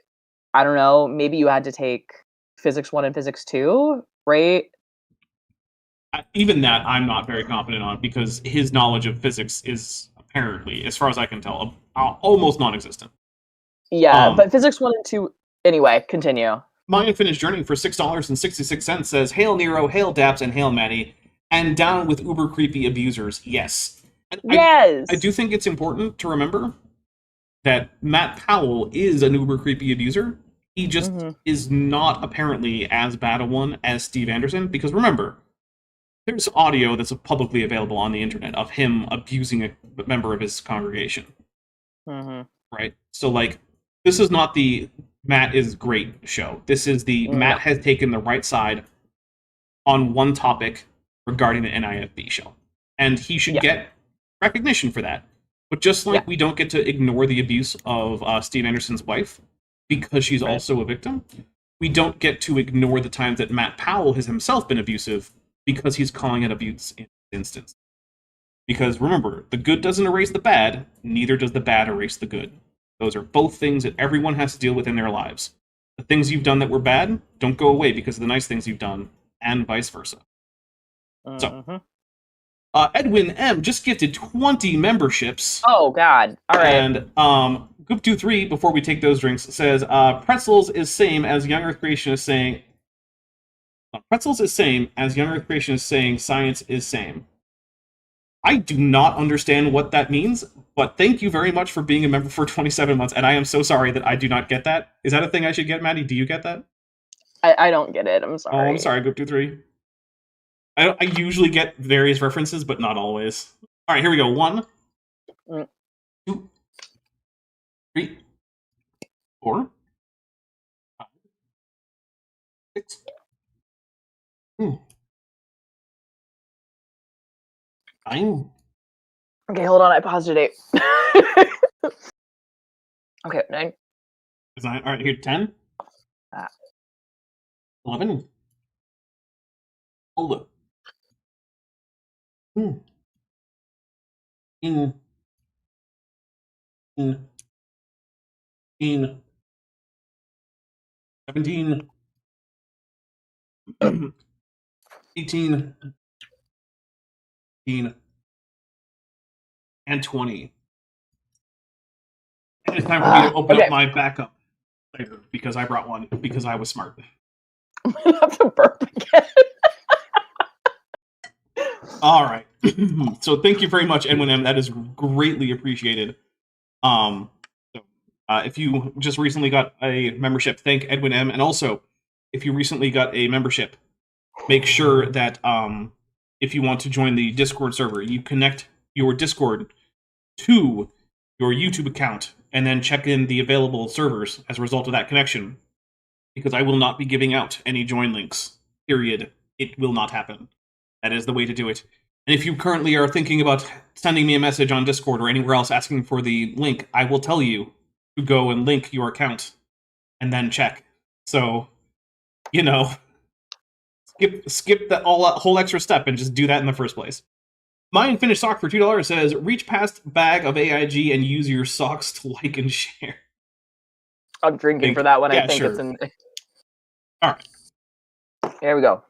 I don't know, maybe you had to take Physics 1 and Physics 2, right? Even that, I'm not very confident on, because his knowledge of physics is apparently, as far as I can tell, almost non-existent. Yeah, but Physics 1 and 2... Anyway, continue. My Unfinished Journey for $6.66 says, "Hail Nero, hail Daps, and hail Maddie, and down with uber creepy abusers, yes." And yes! I do think it's important to remember that Matt Powell is an uber creepy abuser. He just is not apparently as bad a one as Steve Anderson, because remember, there's audio that's publicly available on the internet of him abusing a member of his congregation. Right? So, like, this is not the Matt is great show. This is the Matt has taken the right side on one topic regarding the NIFB show. And he should get recognition for that. But just like we don't get to ignore the abuse of Steve Anderson's wife because she's also a victim, we don't get to ignore the times that Matt Powell has himself been abusive because he's calling it abuse in this instance. Because remember, the good doesn't erase the bad, neither does the bad erase the good. Those are both things that everyone has to deal with in their lives. The things you've done that were bad don't go away because of the nice things you've done, and vice versa. So, Edwin M. just gifted 20 memberships. Oh, God. All right. And Goop23, before we take those drinks, says, pretzels is same as Young Earth Creation is saying... pretzels is same as Young Earth Creation is saying science is same. I do not understand what that means, but thank you very much for being a member for 27 months, and I am so sorry that I do not get that. Is that a thing I should get, Maddie? Do you get that? I don't get it. I'm sorry. Oh, I'm sorry, Goop23. I usually get various references, but not always. All right, here we go. 1, 2, 3, 4, 5, 6, 9. Okay, hold on. I paused a date. Okay, 9. Is 9. All right, here, 10. 11. Hold up. 17. 18. 19. And 20. And it's time for me to open up my backup later, because I brought one, because I was smart. I'm gonna have to burp again. All right. So thank you very much, Edwin M. That is greatly appreciated. If you just recently got a membership, thank Edwin M. And also, if you recently got a membership, make sure that if you want to join the Discord server, you connect your Discord to your YouTube account and then check in the available servers as a result of that connection. Because I will not be giving out any join links. Period. It will not happen. That is the way to do it. And if you currently are thinking about sending me a message on Discord or anywhere else asking for the link, I will tell you to go and link your account and then check. So, you know, skip that whole extra step and just do that in the first place. My Unfinished Sock for $2 says, reach past bag of AIG and use your socks to like and share. I'm drinking for that one. Yeah, I think sure. it's in. All right. Here we go.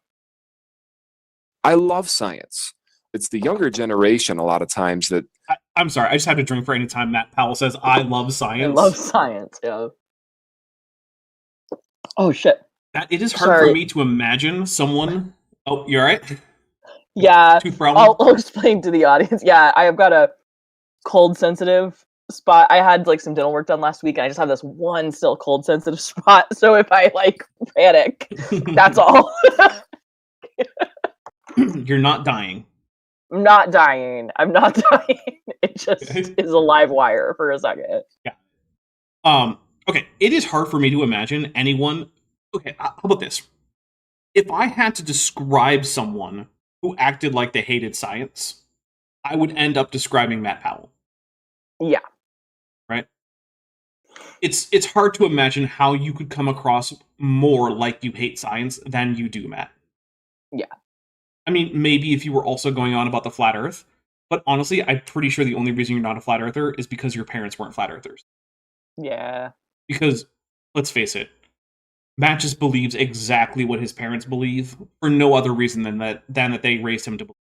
I love science. It's the younger generation a lot of times that... I'm sorry, I just had to drink for any time Matt Powell says, I love science. I love science, yeah. Oh, shit. It is hard for me to imagine someone Oh, you all right? Yeah, Tooth problem? I'll explain to the audience. Yeah, I have got a cold sensitive spot. I had like some dental work done last week, and I just have this one still cold sensitive spot. So if I like panic, that's all. You're not dying. I'm not dying. I'm not dying. It just is a live wire for a second. Yeah. Okay, it is hard for me to imagine anyone. Okay, how about this? If I had to describe someone who acted like they hated science, I would end up describing Matt Powell. Yeah. Right? It's hard to imagine how you could come across more like you hate science than you do, Matt. Yeah. I mean, maybe if you were also going on about the flat Earth, but honestly, I'm pretty sure the only reason you're not a flat earther is because your parents weren't flat earthers. Yeah. Because, let's face it, Matt just believes exactly what his parents believe for no other reason than that they raised him to believe.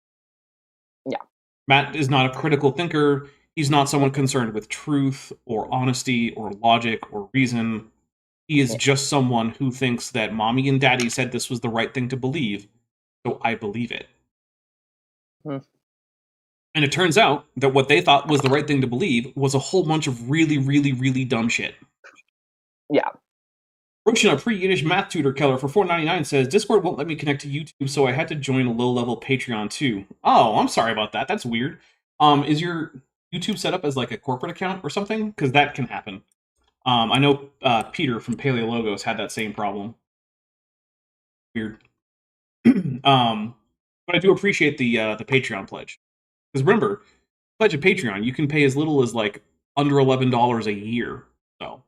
Yeah. Matt is not a critical thinker. He's not someone concerned with truth or honesty or logic or reason. He is just someone who thinks that mommy and daddy said this was the right thing to believe, so I believe it. And it turns out that what they thought was the right thing to believe was a whole bunch of really, really, really dumb shit. Yeah. Roshan, a pre-Yiddish math tutor Keller for $4.99 says, Discord won't let me connect to YouTube, so I had to join a low-level Patreon too. Oh, I'm sorry about that. That's weird. Is your YouTube set up as like a corporate account or something? Because that can happen. I know Peter from Paleologos had that same problem. Weird. But I do appreciate the Patreon pledge. Because remember, pledge a Patreon, you can pay as little as like under $11 a year. So,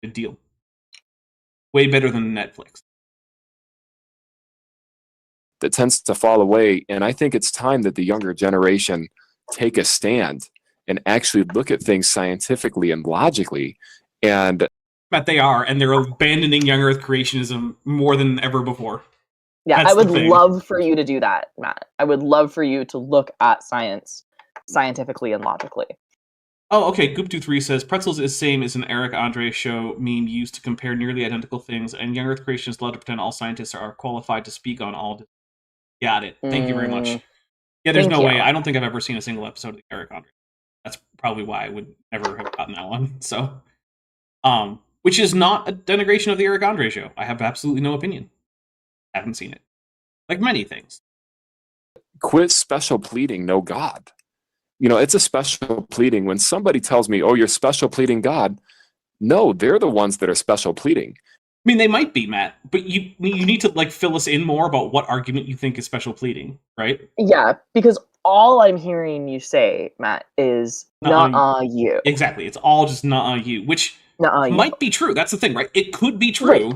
good deal. Way better than Netflix. That tends to fall away, and I think it's time that the younger generation take a stand and actually look at things scientifically and logically. And But they are, and they're abandoning young Earth creationism more than ever before. Yeah, That's I would the thing. love for you to do that, Matt. I would love for you to look at science scientifically and logically. Oh, okay. Goop23 says, Pretzels is same as an Eric Andre show meme used to compare nearly identical things, and young Earth creationists love to pretend all scientists are qualified to speak on all. Got it. Thank you very much. Yeah, there's no way. I don't think I've ever seen a single episode of the Eric Andre. That's probably why I would never have gotten that one. So, which is not a denigration of the Eric Andre show. I have absolutely no opinion. Haven't seen it. Like many things. quit special pleading, no God. You know, it's a special pleading when somebody tells me, oh, you're special pleading God. No, they're the ones that are special pleading. I mean, they might be, Matt, but you need to like fill us in more about what argument you think is special pleading, right? Yeah, because all I'm hearing you say, Matt, is not you. Exactly. It's all just not you, which might be true. That's the thing, right? It could be true,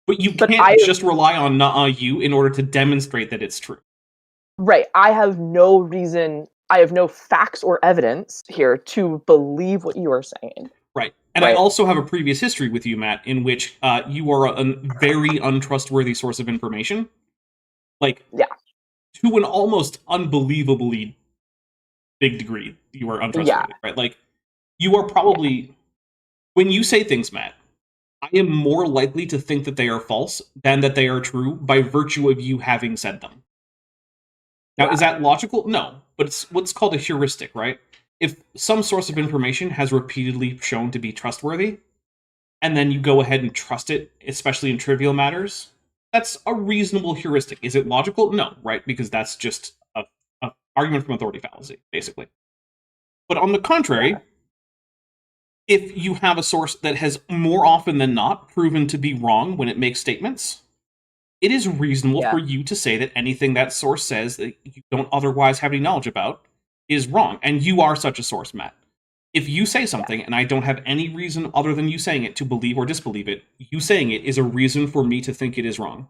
but you can't just rely on not you in order to demonstrate that it's true. Right. I have no reason, I have no facts or evidence here to believe what you are saying. Right. And I also have a previous history with you, Matt, in which you are a very untrustworthy source of information. Like, to an almost unbelievably big degree, you are untrustworthy, right? Like, you are probably, when you say things, Matt, I am more likely to think that they are false than that they are true by virtue of you having said them. Now, is that logical? No, but it's what's called a heuristic, right? If some source of information has repeatedly shown to be trustworthy, and then you go ahead and trust it, especially in trivial matters, that's a reasonable heuristic. Is it logical? No, right? Because that's just an argument from authority fallacy, basically. But on the contrary, if you have a source that has more often than not proven to be wrong when it makes statements, it is reasonable for you to say that anything that source says that you don't otherwise have any knowledge about is wrong. And you are such a source, Matt. If you say something and I don't have any reason other than you saying it to believe or disbelieve it, you saying it is a reason for me to think it is wrong.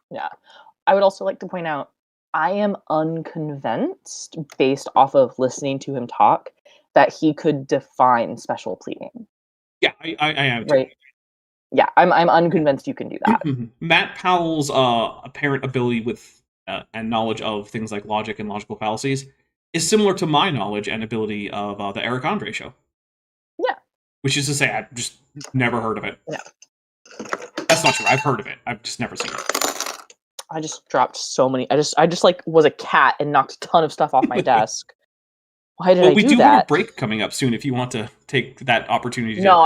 Yeah. I would also like to point out, I am unconvinced, based off of listening to him talk, that he could define special pleading. Yeah, I am too. Right. Yeah, I'm unconvinced you can do that. Matt Powell's apparent ability with and knowledge of things like logic and logical fallacies is similar to my knowledge and ability of the Eric Andre show. Yeah. Which is to say, I've just never heard of it. Yeah. That's not true. I've heard of it. I've just never seen it. I just dropped so many. I just like was a cat and knocked a ton of stuff off my desk. Why did I do that? We do have a break coming up soon if you want to take that opportunity. No,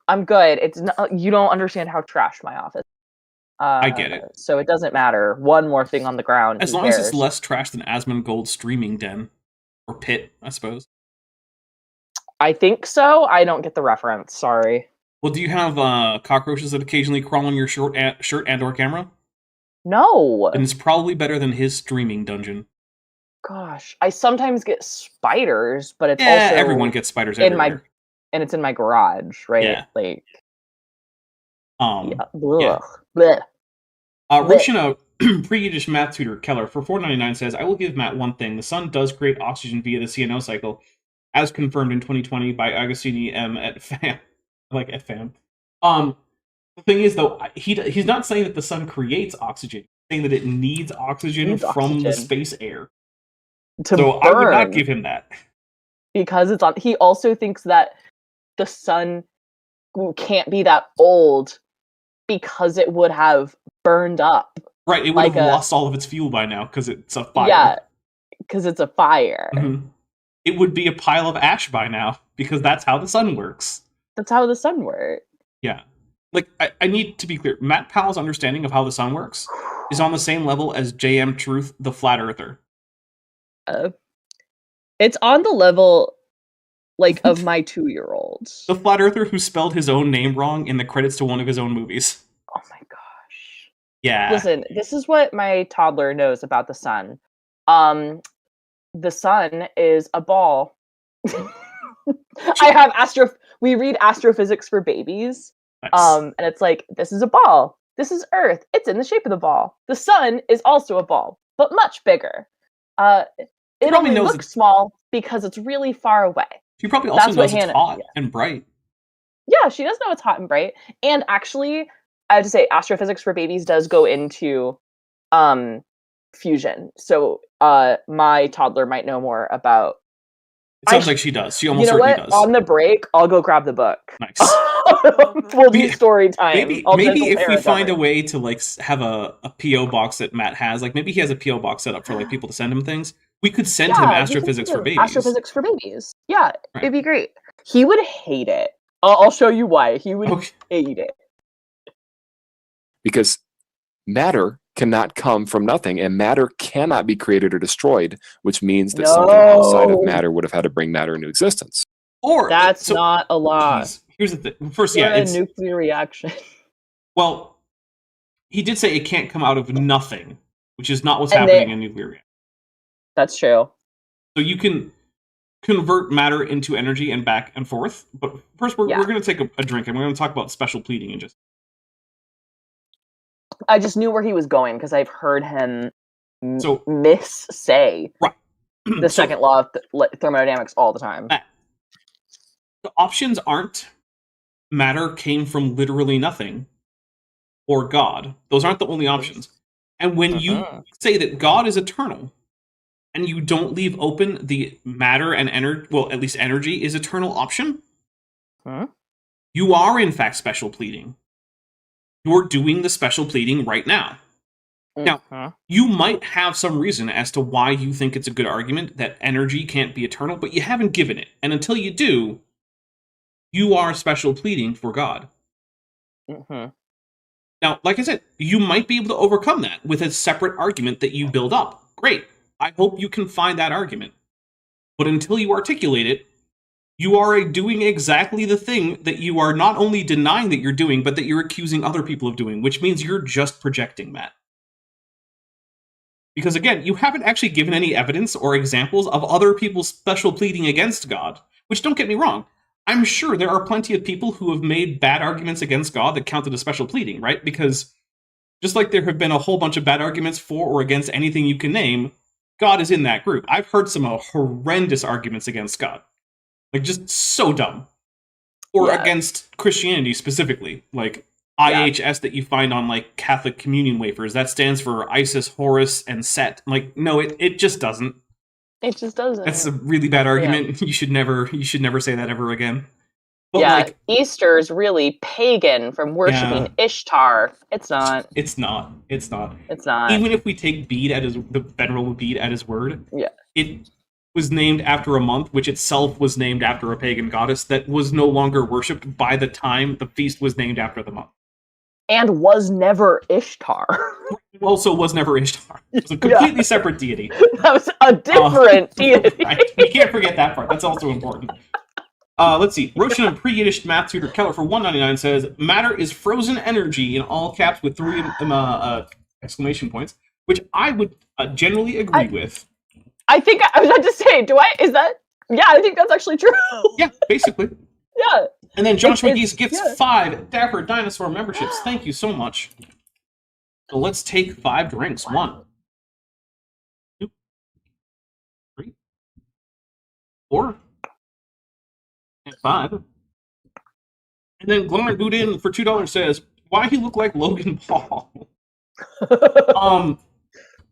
I'm good. It's not, you don't understand how trash my office. I get it. So it doesn't matter. One more thing on the ground. As long as it's less trash than Asmongold's streaming den or pit, I suppose. I think so. I don't get the reference. Sorry. Well, do you have cockroaches that occasionally crawl on your shirt and/or camera? No. And it's probably better than his streaming dungeon. Gosh, I sometimes get spiders, but it's also everyone gets spiders everywhere. And it's in my garage, right? Yeah. Like, yeah. Blech. Blech. Roshina, pre-Yiddish math tutor Keller for $4.99 says, "I will give Matt one thing: the sun does create oxygen via the CNO cycle, as confirmed in 2020 by Agostini M at FAM." I like at FAM. The thing is, though, he's not saying that the sun creates oxygen. He's saying that it needs oxygen from the space air. So burn. I would not give him that. Because it's on. He also thinks that the sun can't be that old because it would have burned up. Right, it would have lost all of its fuel by now because it's a fire. Yeah, because it's a fire. Mm-hmm. It would be a pile of ash by now because that's how the sun works. That's how the sun works. Yeah. Like, I need to be clear. Matt Powell's understanding of how the sun works is on the same level as J.M. Truth, the flat earther. It's on the level, like, of my 2-year-old. The flat earther who spelled his own name wrong in the credits to one of his own movies. Oh my gosh. Yeah. Listen, this is what my toddler knows about the sun. The sun is a ball. We read astrophysics for babies. Nice. And it's like, this is a ball. This is Earth. It's in the shape of the ball. The sun is also a ball, but much bigger. It only looks small because it's really far away. She probably also knows it's hot and bright. Yeah, she does know it's hot and bright. And actually, I have to say, astrophysics for babies does go into fusion. So my toddler might know more about. It sounds like she does. She almost certainly does. On the break, I'll go grab the book. Nice. We'll do story time. Maybe if we find a way to like have a PO box that Matt has, like maybe he has a PO box set up for like people to send him things. We could send him astrophysics for babies. Astrophysics for babies. Yeah, right. It'd be great. He would hate it. I'll show you why. He would hate it. Because matter cannot come from nothing, and matter cannot be created or destroyed, which means that something outside of matter would have had to bring matter into existence. Or that's not a law. Here's the thing. First, it's a nuclear reaction. Well, he did say it can't come out of nothing, which is not what's happening in nuclear reaction. That's true. So you can convert matter into energy and back and forth. But first, we're going to take a drink, and we're going to talk about special pleading in just. I just knew where he was going because I've heard him say the second law of thermodynamics all the time. The options aren't matter came from literally nothing or God. Those aren't the only options. And when you say that God is eternal and you don't leave open the matter and energy, well, at least energy is eternal option, you are in fact special pleading. You're doing the special pleading right now. Now, you might have some reason as to why you think it's a good argument that energy can't be eternal, but you haven't given it. And until you do, you are special pleading for God. Now, like I said, you might be able to overcome that with a separate argument that you build up. Great. I hope you can find that argument. But until you articulate it, you are doing exactly the thing that you are not only denying that you're doing, but that you're accusing other people of doing, which means you're just projecting that. Because again, you haven't actually given any evidence or examples of other people's special pleading against God, which don't get me wrong. I'm sure there are plenty of people who have made bad arguments against God that counted as special pleading, right? Because just like there have been a whole bunch of bad arguments for or against anything you can name, God is in that group. I've heard some horrendous arguments against God. Like, just so dumb. Or against Christianity specifically. Like, IHS that you find on, like, Catholic communion wafers. That stands for Isis, Horus, and Set. Like, no, it just doesn't. It just doesn't. That's a really bad argument. You should never say that ever again. But yeah, like, Easter's really pagan from worshiping Ishtar. It's not. it's not. It's not. It's not. Even if we take Bede at the venerable Bede at his word, Yeah. it was named after a month, which itself was named after a pagan goddess that was no longer worshipped by the time the feast was named after the month. And was never Ishtar. Also was never Ishtar. It was a completely separate deity. That was a different deity. Right. We can't forget that part. That's also important. Let's see. Roshan and pre-Yiddish math tutor Keller for $1.99 says, matter is frozen energy in all caps with 3 exclamation points, which I would generally agree with. I think I was about to say, yeah, I think that's actually true. Yeah, basically. Yeah. And then Josh McGee's gifts 5 Dapper Dinosaur memberships. Thank you so much. So let's take 5 drinks. 1, 2, 3, 4, and 5. And then Glomer Boudin for $2 says, why he look like Logan Paul?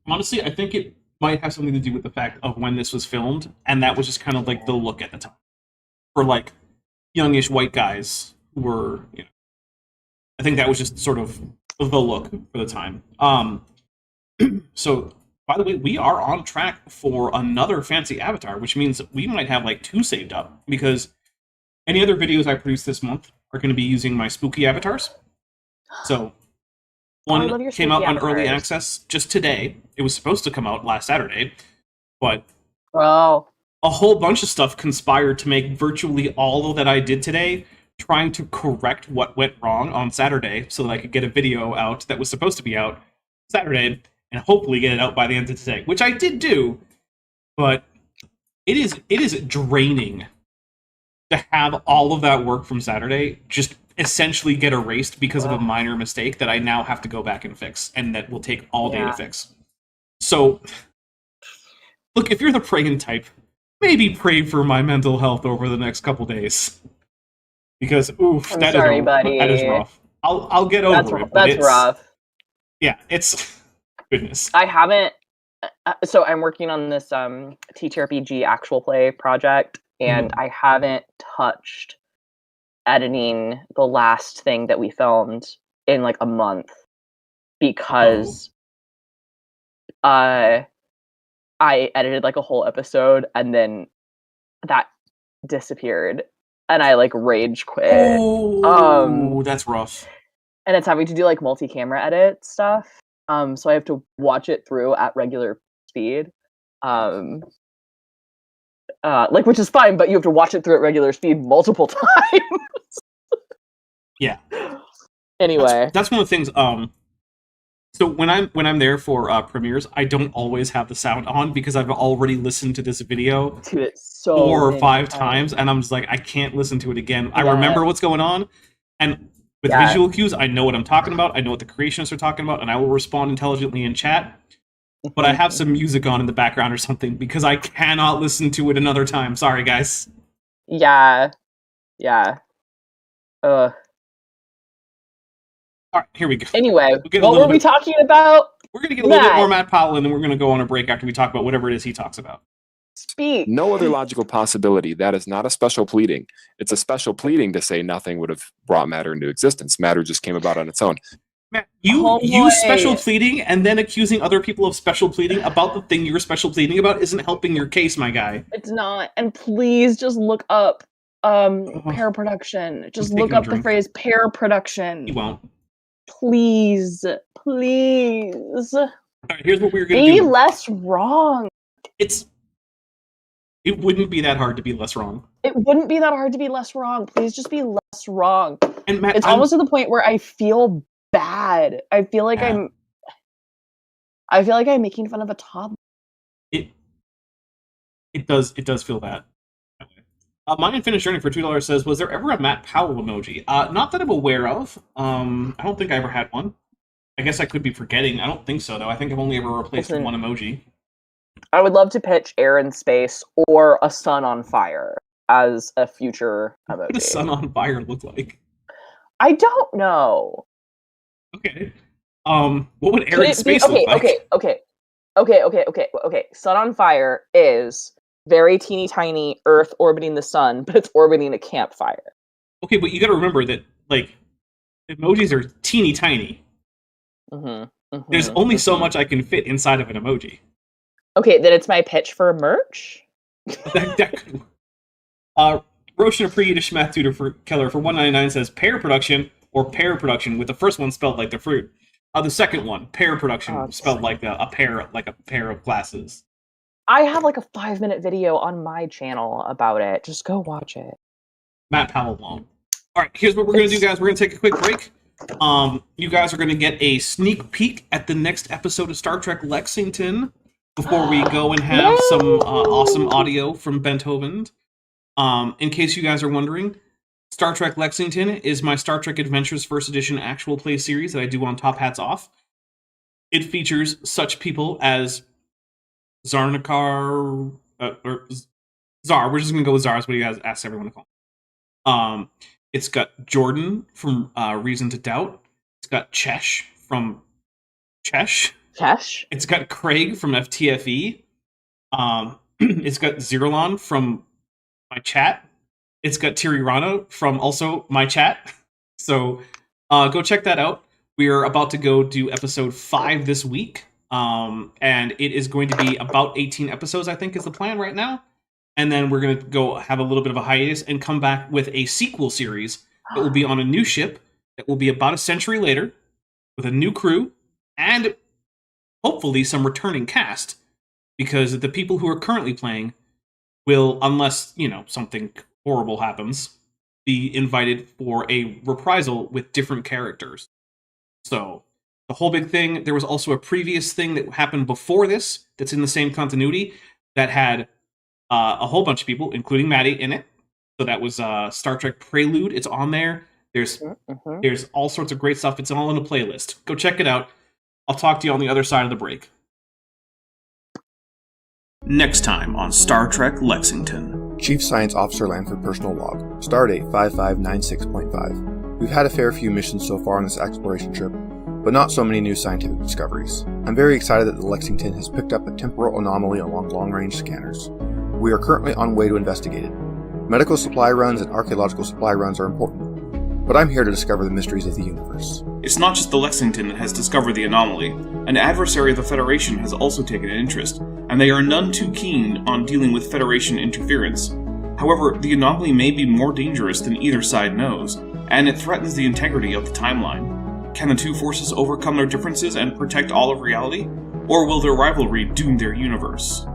Honestly, I think it might have something to do with the fact of when this was filmed, and that was just kind of like the look at the time. For like youngish white guys who were, I think that was just sort of the look for the time. So, by the way, we are on track for another fancy avatar, which means we might have like 2 saved up, because any other videos I produce this month are going to be using my spooky avatars. So, one came out on early access just today. It was supposed to come out last Saturday, but a whole bunch of stuff conspired to make virtually all that I did today, trying to correct what went wrong on Saturday so that I could get a video out that was supposed to be out Saturday and hopefully get it out by the end of today, which I did do, but it is draining to have all of that work from Saturday just essentially get erased because of a minor mistake that I now have to go back and fix, and that will take all day to fix. So, look, if you're the praying type, maybe pray for my mental health over the next couple days. Because, that is rough. I'll get over it. That's rough. Yeah, it's... Goodness. I haven't... So I'm working on this TTRPG actual play project, and I haven't touched editing the last thing that we filmed in like a month because I edited like a whole episode and then that disappeared and I like rage quit. That's rough. And it's having to do like multi-camera edit stuff. So I have to watch it through at regular speed. Which is fine, but you have to watch it through at regular speed multiple times. Yeah. Anyway, that's one of the things. So when I'm there for premieres, I don't always have the sound on because I've already listened to this video 4 or 5 times, and I'm just like, I can't listen to it again. I remember what's going on, and with visual cues, I know what I'm talking about. I know what the creationists are talking about, and I will respond intelligently in chat. But I have some music on in the background or something because I cannot listen to it another time. Sorry, guys. Yeah. All right, here we go. Anyway, what were we talking about? We're going to get a little bit more Matt Powell, and then we're going to go on a break after we talk about whatever it is he talks about. Speak. No other logical possibility. That is not a special pleading. It's a special pleading to say nothing would have brought matter into existence. Matter just came about on its own. Matt, you use special pleading, and then accusing other people of special pleading about the thing you're special pleading about isn't helping your case, my guy. It's not. And please just look up paraproduction. Just look up the phrase paraproduction. You won't. Please. All right, here's what we're going to do. Be less wrong. It wouldn't be that hard to be less wrong. It wouldn't be that hard to be less wrong. Please just be less wrong. And Matt, it's almost to the point where I feel bad. I feel like I'm making fun of a toddler. It does feel bad. My Infinite Journey for $2 says, was there ever a Matt Powell emoji? Not that I'm aware of. I don't think I ever had one. I guess I could be forgetting. I don't think so, though. I think I've only ever replaced one emoji. I would love to pitch Air in Space or a sun on fire as a future emoji. What does sun on fire look like? I don't know. Okay. What would Air in Space look like? Okay. Sun on fire is very teeny tiny Earth orbiting the sun, but it's orbiting a campfire. Okay, but you got to remember that like emojis are teeny tiny. There's only so much I can fit inside of an emoji. Okay, then it's my pitch for merch. that could Roshan, a pre-Yiddish math tutor for Keller for $1.99 says pair production or pair production with the first one spelled like the fruit. The second one, pair production, spelled like a pair of glasses. I have like a 5-minute video on my channel about it. Just go watch it. Matt Powell won't. All right, here's what we're going to do, guys. We're going to take a quick break. You guys are going to get a sneak peek at the next episode of Star Trek Lexington before we go and have some awesome audio from Beethoven. In case you guys are wondering, Star Trek Lexington is my Star Trek Adventures First Edition actual play series that I do on Top Hats Off. It features such people as Zarnikar, or Zar. We're just going to go with Zar. That's what you guys ask everyone to call. It's got Jordan from Reason to Doubt. It's got Chesh from Chesh. Chesh. It's got Craig from FTFE. It's got Zirlon from my chat. It's got Tirirana from also my chat. So go check that out. We are about to go do episode 5 this week. And it is going to be about 18 episodes, I think, is the plan right now. And then we're going to go have a little bit of a hiatus and come back with a sequel series that will be on a new ship that will be about a century later with a new crew and hopefully some returning cast, because the people who are currently playing will, unless, something horrible happens, be invited for a reprisal with different characters. So the whole big thing, there was also a previous thing that happened before this that's in the same continuity that had a whole bunch of people, including Maddie, in it. So that was Star Trek Prelude. It's on there. There's all sorts of great stuff. It's all in a playlist. Go check it out. I'll talk to you on the other side of the break. Next time on Star Trek Lexington. Chief Science Officer Lanford Personal Log. Stardate 5596.5. We've had a fair few missions so far on this exploration trip, but not so many new scientific discoveries. I'm very excited that the Lexington has picked up a temporal anomaly along long-range scanners. We are currently on way to investigate it. Medical supply runs and archaeological supply runs are important, but I'm here to discover the mysteries of the universe. It's not just the Lexington that has discovered the anomaly. An adversary of the Federation has also taken an interest, and they are none too keen on dealing with Federation interference. However, the anomaly may be more dangerous than either side knows, and it threatens the integrity of the timeline. Can the two forces overcome their differences and protect all of reality? Or will their rivalry doom their universe?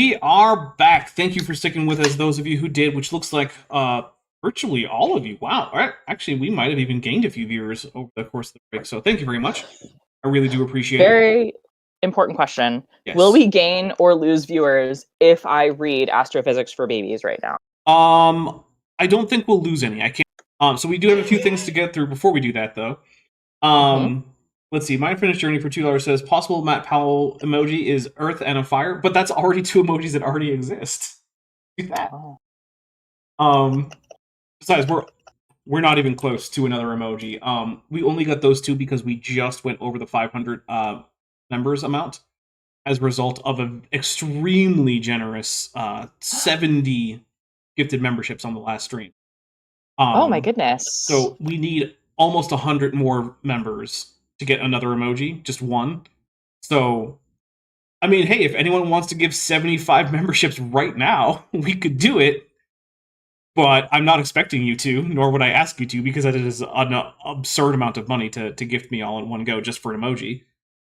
We are back. Thank you for sticking with us, those of you who did, which looks like virtually all of you. Wow. All right. Actually, we might have even gained a few viewers over the course of the break, so thank you very much. I really do appreciate it. Very important question. Yes. Will we gain or lose viewers if I read Astrophysics for Babies right now? I don't think we'll lose any. I can't. So we do have a few things to get through before we do that, though. Let's see. My Finished Journey for $2 says possible Matt Powell emoji is Earth and a fire, but that's already two emojis that already exist. Do that. Besides, we're not even close to another emoji. We only got those two because we just went over the 500 members amount as a result of an extremely generous 70 gifted memberships on the last stream. Oh my goodness. So we need almost 100 more members to get another emoji, just one. So, I mean, hey, if anyone wants to give 75 memberships right now, we could do it. But I'm not expecting you to, nor would I ask you to, because that is an absurd amount of money to gift me all in one go just for an emoji.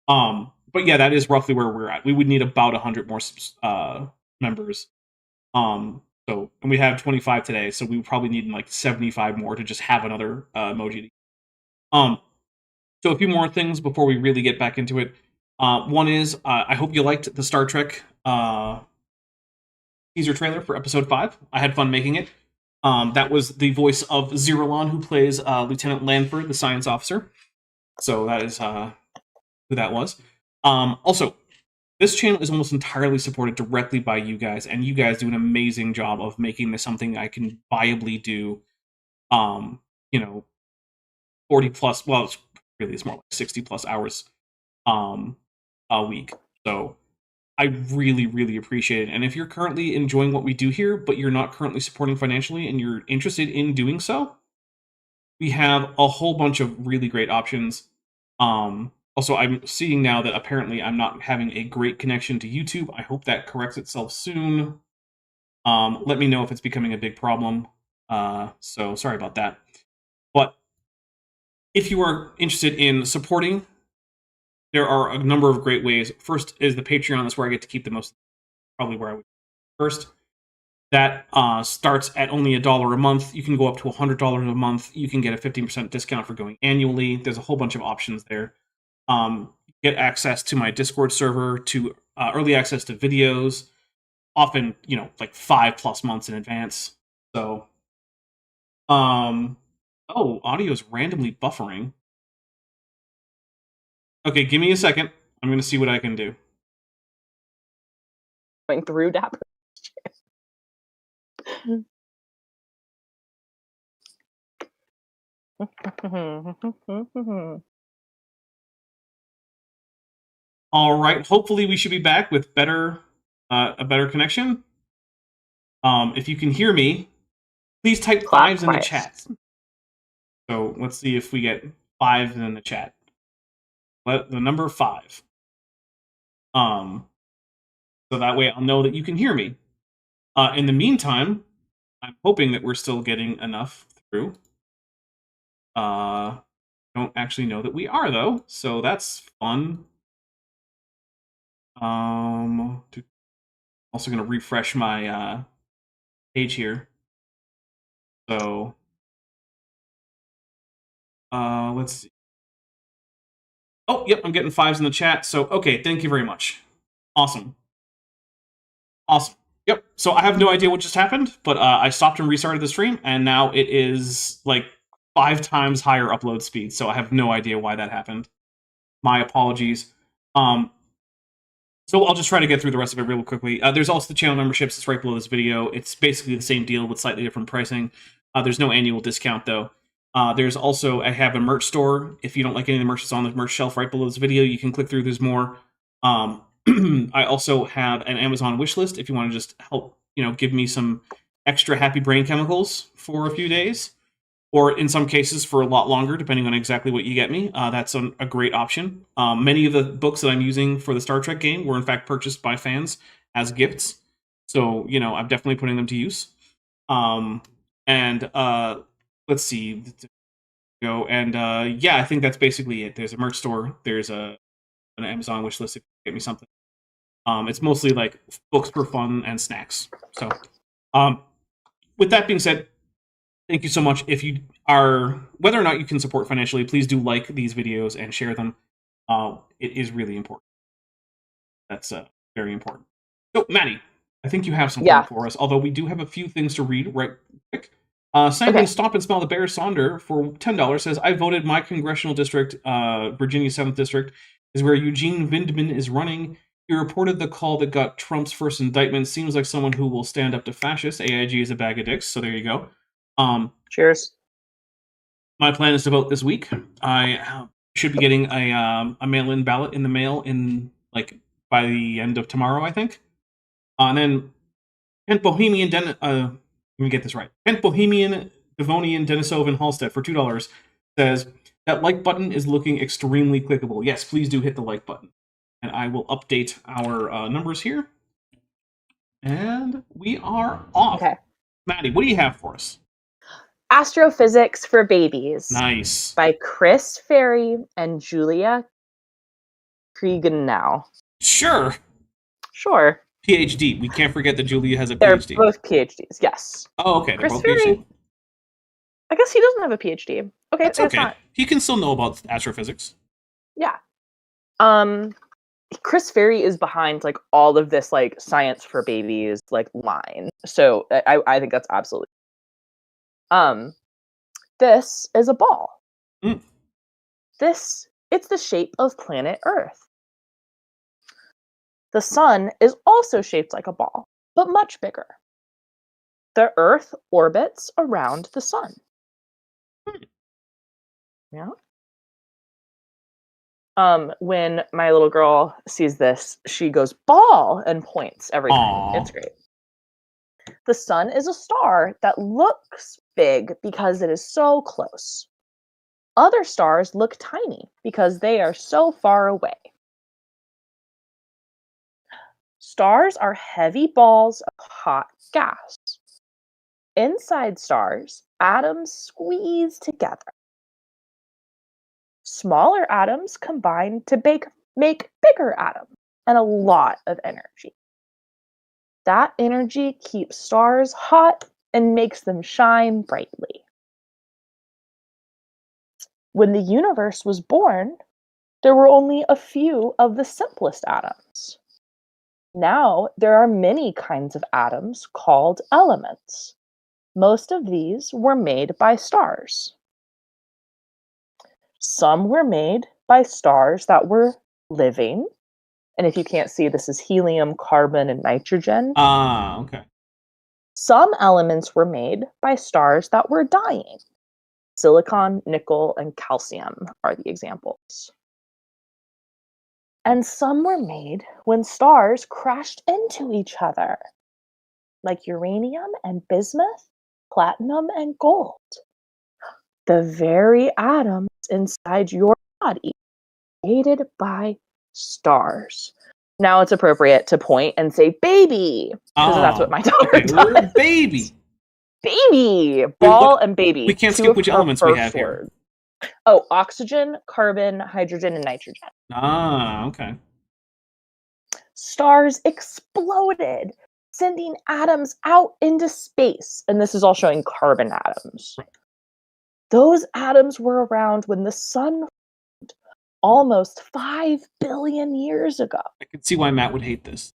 But yeah, that is roughly where we're at. We would need about 100 more members. So, and we have 25 today, so we would probably need like 75 more to just have another emoji. So a few more things before we really get back into it. One is, I hope you liked the Star Trek teaser trailer for episode 5. I had fun making it. That was the voice of Zeralon, who plays Lieutenant Lanford, the science officer. So that is who that was. Also, this channel is almost entirely supported directly by you guys, and you guys do an amazing job of making this something I can viably do, 40 plus, well, it's more like 60 plus hours a week. So I really, really appreciate it. And if you're currently enjoying what we do here, but you're not currently supporting financially and you're interested in doing so, we have a whole bunch of really great options. Also, I'm seeing now that apparently I'm not having a great connection to YouTube. I hope that corrects itself soon. Let me know if it's becoming a big problem. So sorry about that. But if you are interested in supporting, there are a number of great ways. First is the Patreon. That's where I get to keep the most, probably where I would first. That starts at only $1 a month. You can go up to $100 a month. You can get a 15% discount for going annually. There's a whole bunch of options there. Get access to my Discord server, to early access to videos, often, like 5+ months in advance. So, oh, audio is randomly buffering. Okay, give me a second. I'm going to see what I can do. Going through Dapper. All right. Hopefully, we should be back with a better connection. If you can hear me, please type 5s in the chat. So let's see if we get 5s in the chat. The number 5. So that way I'll know that you can hear me. In the meantime, I'm hoping that we're still getting enough through. Don't actually know that we are, though, so that's fun. Also going to refresh my page here. So let's see. Oh, yep, I'm getting 5s in the chat. So, okay, thank you very much. Awesome. Yep, so I have no idea what just happened, but I stopped and restarted the stream, and now it is like 5 times higher upload speed, so I have no idea why that happened. My apologies. So I'll just try to get through the rest of it real quickly. There's also the channel memberships. It's right below this video. It's basically the same deal with slightly different pricing. There's no annual discount, though. There's also, I have a merch store. If you don't like any of the merch that's on the merch shelf right below this video, you can click through. There's more. I also have an Amazon wish list if you want to just help, give me some extra happy brain chemicals for a few days, or in some cases for a lot longer, depending on exactly what you get me. That's a great option. Many of the books that I'm using for the Star Trek game were in fact purchased by fans as gifts. So, I'm definitely putting them to use. Let's see. Yeah, I think that's basically it. There's a merch store. There's an Amazon wish list if you get me something. It's mostly like books for fun and snacks. So, with that being said, thank you so much. If you are, whether or not you can support financially, please do like these videos and share them. It is really important. That's very important. So, Maddie, I think you have something for us, although we do have a few things to read right quick. Sanguine Stop and Smell the Bear Sonder for $10 says, I voted my congressional district, Virginia 7th District, is where Eugene Vindman is running. He reported the call that got Trump's first indictment. Seems like someone who will stand up to fascists. AIG is a bag of dicks, so there you go. Cheers. My plan is to vote this week. I should be getting a mail-in ballot in the mail by the end of tomorrow, I think. And then Kent Bohemian let me get this right. Kent Bohemian Devonian Denisov and Halstead for $2 says, that like button is looking extremely clickable. Yes, please do hit the like button. And I will update our numbers here. And we are off. Okay. Maddie, what do you have for us? Astrophysics for Babies. Nice. By Chris Ferry and Julia Kriegenow. Sure. PhD. We can't forget that Julia has a They're PhD. They're both PhDs, yes. Oh, okay. Chris Ferry. I guess he doesn't have a PhD. Okay, that's okay. Not. He can still know about astrophysics. Yeah. Chris Ferry is behind like all of this like science for babies like line. So I think that's absolutely. This is a ball. It's the shape of planet Earth. The sun is also shaped like a ball, but much bigger. The Earth orbits around the sun. Yeah. When my little girl sees this, she goes, ball, and points every time. It's great. The sun is a star that looks big because it is so close. Other stars look tiny because they are so far away. Stars are heavy balls of hot gas. Inside stars, atoms squeeze together. Smaller atoms combine to make bigger atoms and a lot of energy. That energy keeps stars hot and makes them shine brightly. When the universe was born, there were only a few of the simplest atoms. Now there are many kinds of atoms called elements. Most of these were made by stars. Some were made by stars that were living. And if you can't see, this is helium, carbon, and nitrogen. Okay. Some elements were made by stars that were dying. Silicon, nickel, and calcium are the examples. And some were made when stars crashed into each other, like uranium and bismuth, platinum and gold. The very atoms inside your body created by stars. Now it's appropriate to point and say baby, because that's what my daughter does. Baby. Baby. Ball and baby. We can't skip which elements we have here. Oh, oxygen, carbon, hydrogen, and nitrogen. Okay. Stars exploded, sending atoms out into space. And this is all showing carbon atoms. Those atoms were around when the sun formed almost 5 billion years ago. I can see why Matt would hate this.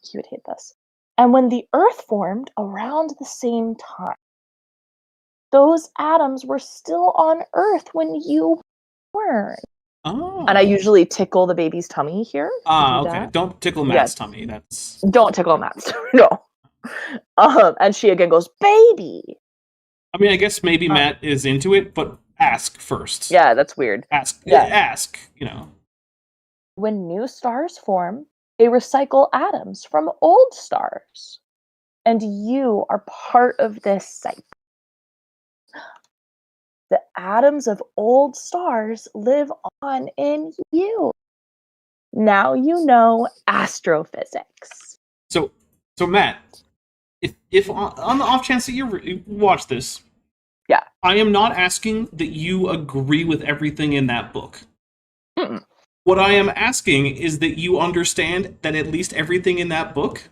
He would hate this. And when the Earth formed around the same time, those atoms were still on Earth when you were born. And I usually tickle the baby's tummy here. Okay. Don't tickle Matt's tummy. Don't tickle Matt's tummy. No. And she again goes, baby. I mean, I guess maybe Matt is into it, but ask first. Yeah, that's weird. Ask, When new stars form, they recycle atoms from old stars. And you are part of this cycle. The atoms of old stars live on in you. Now you know astrophysics. So Matt, if on the off chance that you watch this, I am not asking that you agree with everything in that book. What I am asking is that you understand that at least everything in that book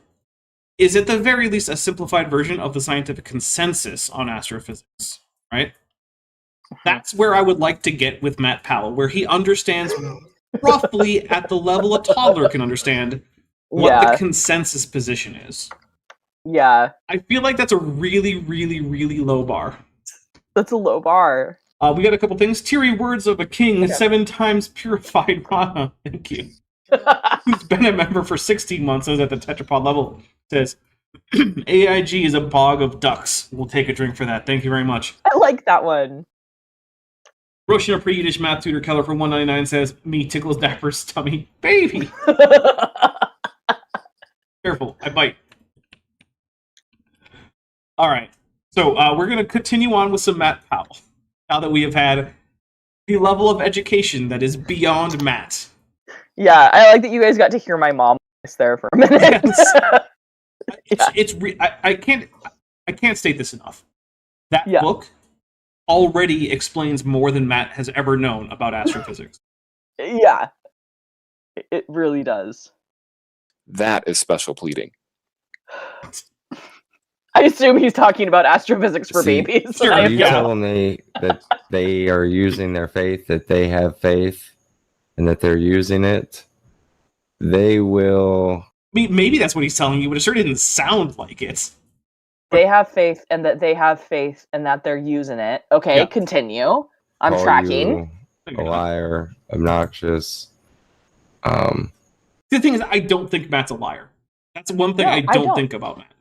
is at the very least a simplified version of the scientific consensus on astrophysics, right? That's where I would like to get with Matt Powell, where he understands roughly at the level a toddler can understand what the consensus position is. Yeah. I feel like that's a really, really, really low bar. That's a low bar. We got a couple things. Teary words of a king, 7 times purified Rana. Thank you. Who's been a member for 16 months, is at the tetrapod level, says, AIG is a bog of ducks. We'll take a drink for that. Thank you very much. I like that one. Roshina Pre-Yiddish math tutor Keller for 199 says, me tickles Dapper's tummy. Baby! Careful, I bite. Alright, so we're going to continue on with some Matt Powell. Now that we have had the level of education that is beyond Matt. Yeah, I like that you guys got to hear my mom voice there for a minute. Yes. I can't state this enough. That book already explains more than Matt has ever known about astrophysics. Yeah, it really does. That is special pleading. I assume he's talking about astrophysics for babies. Sure, Are you telling me that they are using their faith, that they have faith, and that they're using it? They will... Maybe that's what he's telling you, but it sure didn't sound like it. They have faith, and that they have faith, and that they're using it. Okay, continue. I'm tracking. A liar, obnoxious. The thing is, I don't think Matt's a liar. That's one thing I don't think about Matt.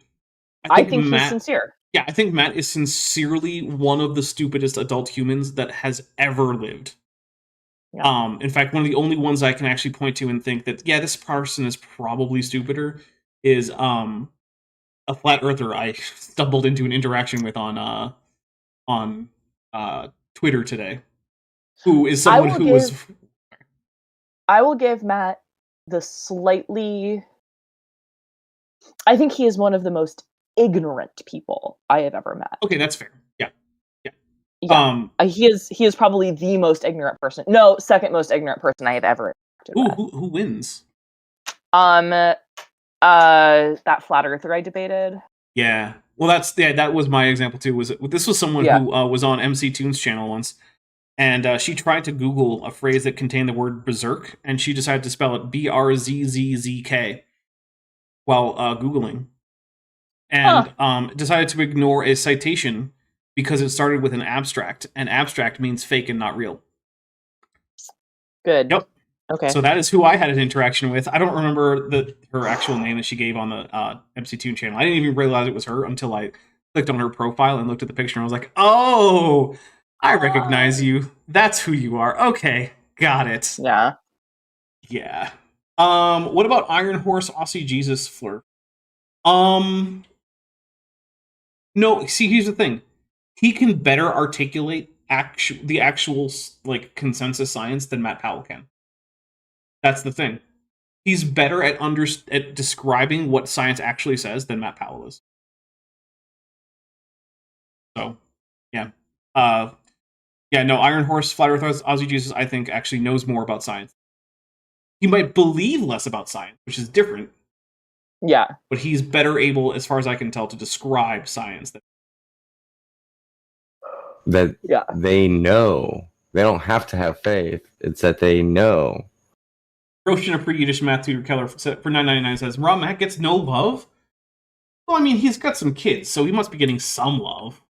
I think Matt, he's sincere. Yeah, I think Matt is sincerely one of the stupidest adult humans that has ever lived. Yeah. In fact, one of the only ones I can actually point to and think that, yeah, this person is probably stupider is a flat earther I stumbled into an interaction with on Twitter today, who is someone who was... I will give Matt the slightly... I think he is one of the most ignorant people I have ever met. Okay, that's fair. Yeah. He is probably the most ignorant person. No, second most ignorant person I have ever interacted with. Who wins? That flat earther I debated. Yeah. Well, that was my example too. This was someone who was on MC Toon's channel once, and she tried to Google a phrase that contained the word berserk, and she decided to spell it BRZZZK while Googling. And decided to ignore a citation because it started with an abstract, and abstract means fake and not real. Good. Yep. Okay. So that is who I had an interaction with. I don't remember her actual name that she gave on the MC Toon channel. I didn't even realize it was her until I clicked on her profile and looked at the picture, and I was like, oh, I recognize you. That's who you are. Okay, got it. Yeah. Yeah. What about Iron Horse Aussie Jesus Fleur? No, see, here's the thing. He can better articulate the actual like consensus science than Matt Powell can. That's the thing. He's better at describing what science actually says than Matt Powell is. So, yeah. No, Iron Horse, Flat Earth, Aussie Jesus, I think, actually knows more about science. He might believe less about science, which is different. Yeah. But he's better able, as far as I can tell, to describe science. That they know. They don't have to have faith. It's that they know. Roshan Pre-Yiddish Math Tutor Keller for $9.99 says, Raw Matt gets no love? Well, I mean, he's got some kids, so he must be getting some love.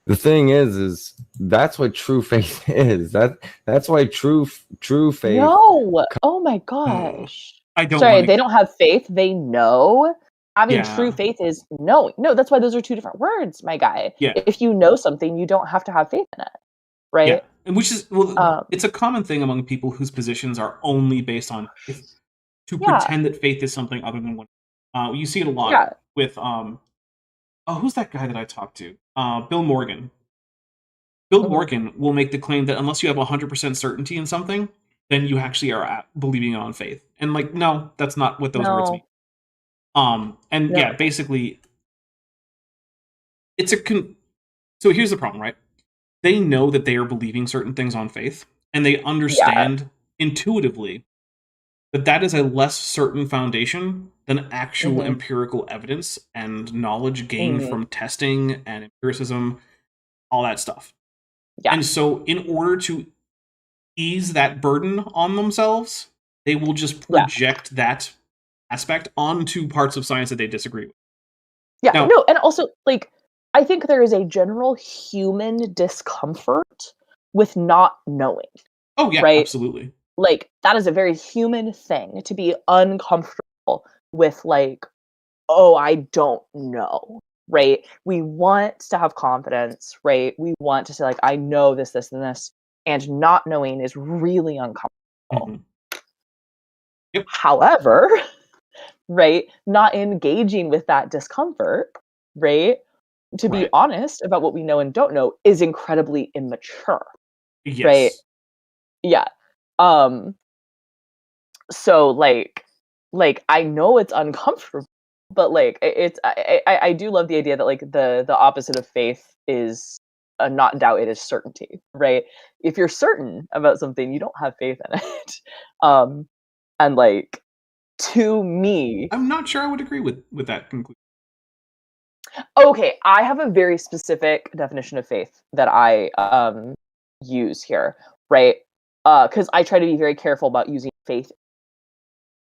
The thing is that's what true faith is. That's why true faith. No. Oh my gosh. I don't. Sorry, they don't have faith. They know. Having true faith is knowing. No, that's why those are two different words, my guy. Yeah. If you know something, you don't have to have faith in it, right? Yeah. And which is it's a common thing among people whose positions are only based on pretend that faith is something other than what. You see it a lot with who's that guy that I talked to? Bill Morgan. Bill Morgan will make the claim that unless you have 100% certainty in something, then you actually are believing on faith. And like, no, that's not what those words mean. Basically, it's so here's the problem, right? they know that they are believing certain things on faith, and they understand intuitively that that is a less certain foundation than actual empirical evidence and knowledge gained from testing and empiricism, all that stuff. Yeah. And so in order to ease that burden on themselves, they will just project that aspect onto parts of science that they disagree with. Yeah, Now- no, and also, like, I think there is a general human discomfort with not knowing. Oh, yeah, Right? absolutely. Like, that is a very human thing to be uncomfortable with, like, oh, I don't know, right? We want to have confidence, right? We want to say, like, I know this, this, and this, and not knowing is really uncomfortable. Mhm. Yep. However, right, not engaging with that discomfort, right, to be Right. honest about what we know and don't know is incredibly immature. Yes. Right. Yeah. So like I know it's uncomfortable, but like I do love the idea that like the opposite of faith is not doubt, it is certainty, right? If you're certain about something, you don't have faith in it. And like, to me, I'm not sure I would agree with that conclusion. okay, I have a very specific definition of faith that I use here, right? Because I try to be very careful about using faith,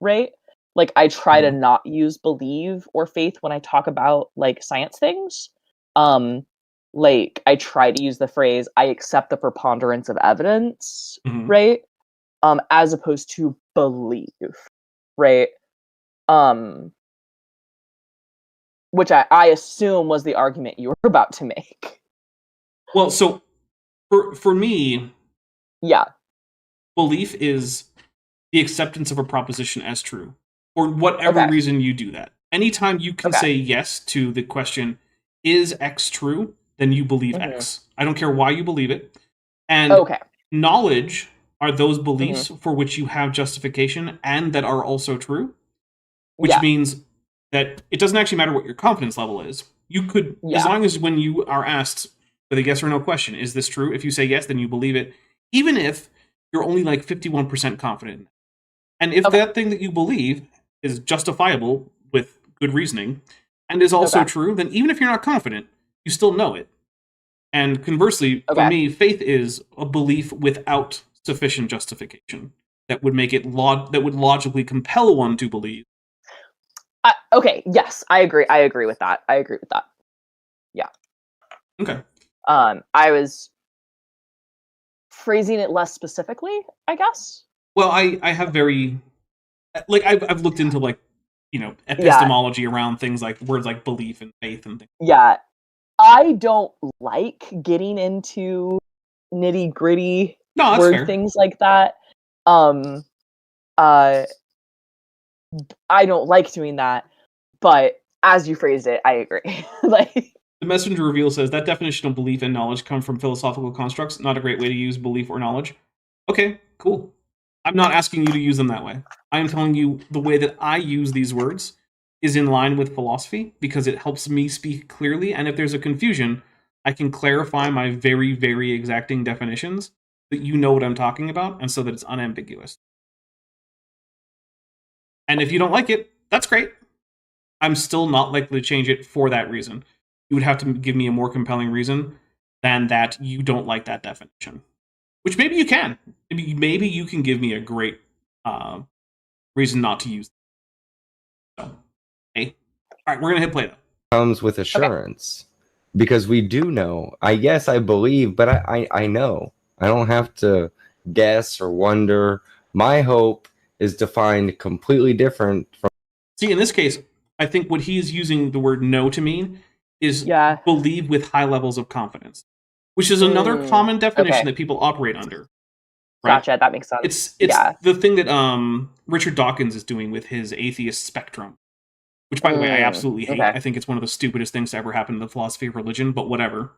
right? Like, I try to not use believe or faith when I talk about like science things. Like, I try to use the phrase "I accept the preponderance of evidence," Mhm. right? As opposed to believe, right? Which I assume was the argument you were about to make. Well, so for me, Yeah. belief is the acceptance of a proposition as true, or whatever Okay. reason you do that. Anytime you can Okay. say yes to the question, is X true? Then you believe X. I don't care why you believe it. And Okay. knowledge are those beliefs for which you have justification and that are also true, which Yeah. means that it doesn't actually matter what your confidence level is. You could, Yeah. as long as when you are asked with a yes or no question, is this true? If you say yes, then you believe it, even if you're only like 51% confident. And if Okay. that thing that you believe is justifiable with good reasoning and is also Okay. true, then even if you're not confident, you still know it. And conversely, for Okay. me, faith is a belief without sufficient justification that would make it that would logically compel one to believe. Okay. Yes, I agree. I agree with that. Yeah. Okay. I was phrasing it less specifically, I guess. Well, I have very like I've looked into like, you know, epistemology around things like words like belief and faith and things. Yeah. I don't like getting into nitty-gritty No, that's word fair. things like that. I don't like doing that, but as you phrased it, I agree. Like, The Messenger Reveal says that definition of belief and knowledge come from philosophical constructs, not a great way to use belief or knowledge. Okay, cool. I'm not asking you to use them that way. I am telling you the way that I use these words is in line with philosophy because it helps me speak clearly, and if there's a confusion, I can clarify my very, very exacting definitions so that you know what I'm talking about and so that it's unambiguous. And if you don't like it, that's great. I'm still not likely to change it for that reason. You would have to give me a more compelling reason than that you don't like that definition. Which maybe you can. Maybe you can give me a great reason not to use it. So, hey. Alright, we're going to hit play, though. Comes with assurance. Because we do know. Yes, I believe, but I know. I don't have to guess or wonder. My hope is defined completely different from... See, in this case, I think what he is using the word know to mean is believe with high levels of confidence, which is another common definition that people operate under. Right? Gotcha, that makes sense. It's the thing that Richard Dawkins is doing with his atheist spectrum, which, by the way, I absolutely hate. I think it's one of the stupidest things to ever happen in the philosophy of religion, but whatever.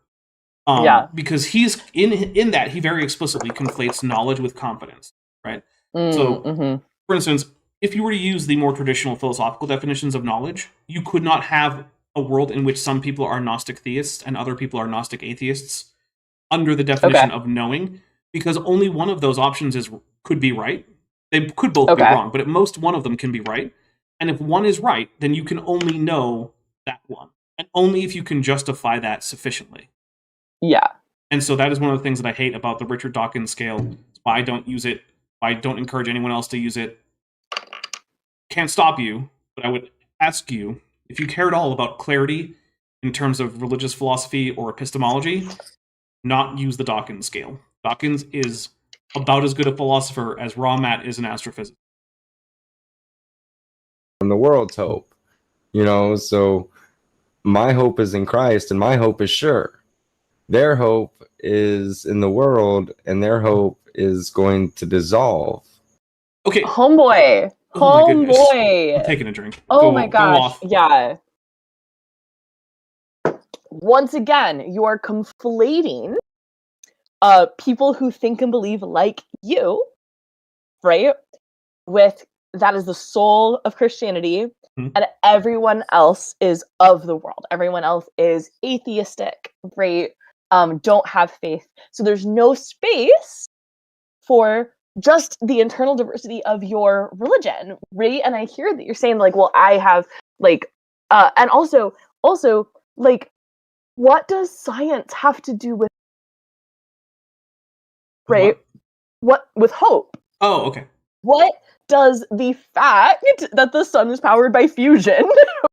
Because he's in that he very explicitly conflates knowledge with confidence, right? So, for instance, if you were to use the more traditional philosophical definitions of knowledge, you could not have a world in which some people are Gnostic theists and other people are Gnostic atheists, under the definition of knowing, because only one of those options could be right. They could both be wrong, but at most one of them can be right. And if one is right, then you can only know that one. And only if you can justify that sufficiently. Yeah. And so that is one of the things that I hate about the Richard Dawkins scale. It's why I don't use it. Why I don't encourage anyone else to use it. Can't stop you, but I would ask you, if you care at all about clarity in terms of religious philosophy or epistemology, not use the Dawkins scale. Dawkins is about as good a philosopher as Raw Matt is an astrophysicist. And the world's hope, so my hope is in Christ, and my hope is sure. Their hope is in the world, and their hope is going to dissolve. Okay. Homeboy. I'm taking a drink. Oh my gosh. Yeah. Once again, you are conflating people who think and believe like you, right? With that is the soul of Christianity, and everyone else is of the world. Everyone else is atheistic, right? Don't have faith. So there's no space for just the internal diversity of your religion, right? And I hear that you're saying like, well, I have like, and also like, what does science have to do with, right? What with hope? Oh, okay. What does the fact that the sun is powered by fusion,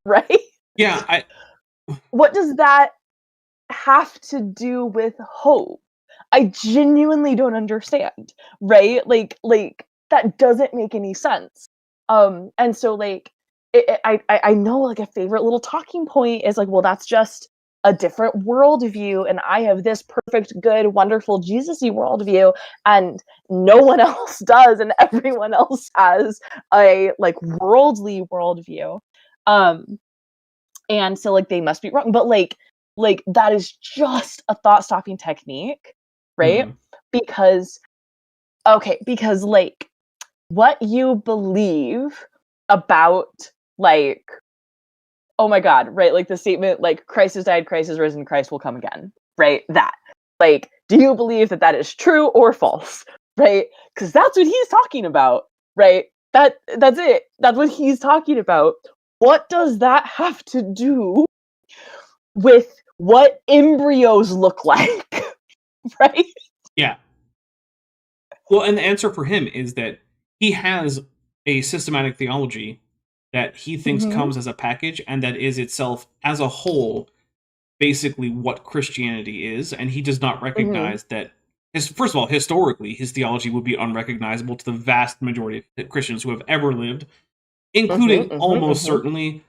right? Yeah, What does that have to do with hope? I genuinely don't understand, right? Like that doesn't make any sense. And so like, I know like a favorite little talking point is like, well, that's just a different worldview, and I have this perfect, good, wonderful, Jesus-y worldview, and no one else does, and everyone else has a like worldly worldview. And so like they must be wrong, but like that is just a thought-stopping technique, right? Because like what you believe about like, oh my God, right? Like the statement, like Christ has died, Christ is risen, Christ will come again, right? That, like, do you believe that that is true or false, right? Because that's what he's talking about, right? That's it. That's what he's talking about. What does that have to do with what embryos look like, right? Yeah. Well, and the answer for him is that he has a systematic theology that he thinks comes as a package, and that is itself, as a whole, basically what Christianity is, and he does not recognize that, first of all, historically, his theology would be unrecognizable to the vast majority of Christians who have ever lived, including almost certainly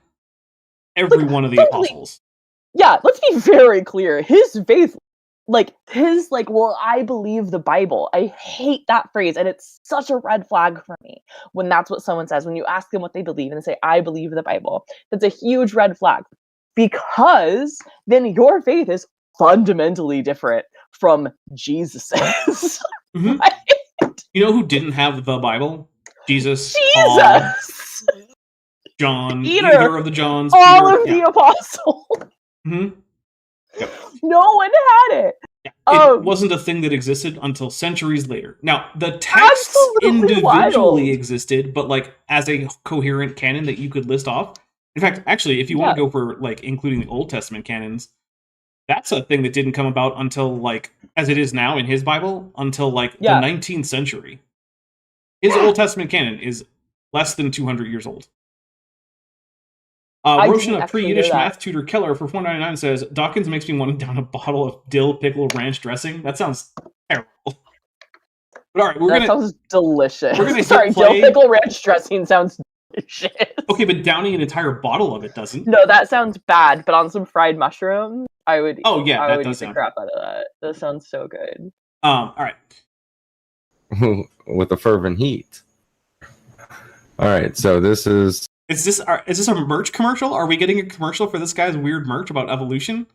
every one of the apostles. Yeah, let's be very clear. His faith, well, I believe the Bible. I hate that phrase, and it's such a red flag for me when that's what someone says. When you ask them what they believe and they say, I believe the Bible, that's a huge red flag, because then your faith is fundamentally different from Jesus's. Right? You know who didn't have the Bible? Jesus. Paul, John, Peter, either of the Johns. all of the apostles. Yep. No one had it. It wasn't a thing that existed until centuries later. Now, the texts individually existed, but like as a coherent canon that you could list off. In fact, actually, if you want to go for like including the Old Testament canons, that's a thing that didn't come about until like, as it is now in his Bible, until like the 19th century. His Old Testament canon is less than 200 years old. Roshan, a pre-Yiddish math tutor Keller for $4.99 says, Dawkins makes me want to down a bottle of dill pickle ranch dressing. That sounds terrible. But all right, that sounds delicious. We're gonna Sorry, dill pickle ranch dressing sounds delicious. Okay, but downing an entire bottle of it doesn't. No, that sounds bad. But on some fried mushrooms, I would. Oh yeah, I that would does eat the crap out of that. That sounds so good. All right. With a fervent heat. All right, so this is. Is this a merch commercial? Are we getting a commercial for this guy's weird merch about evolution?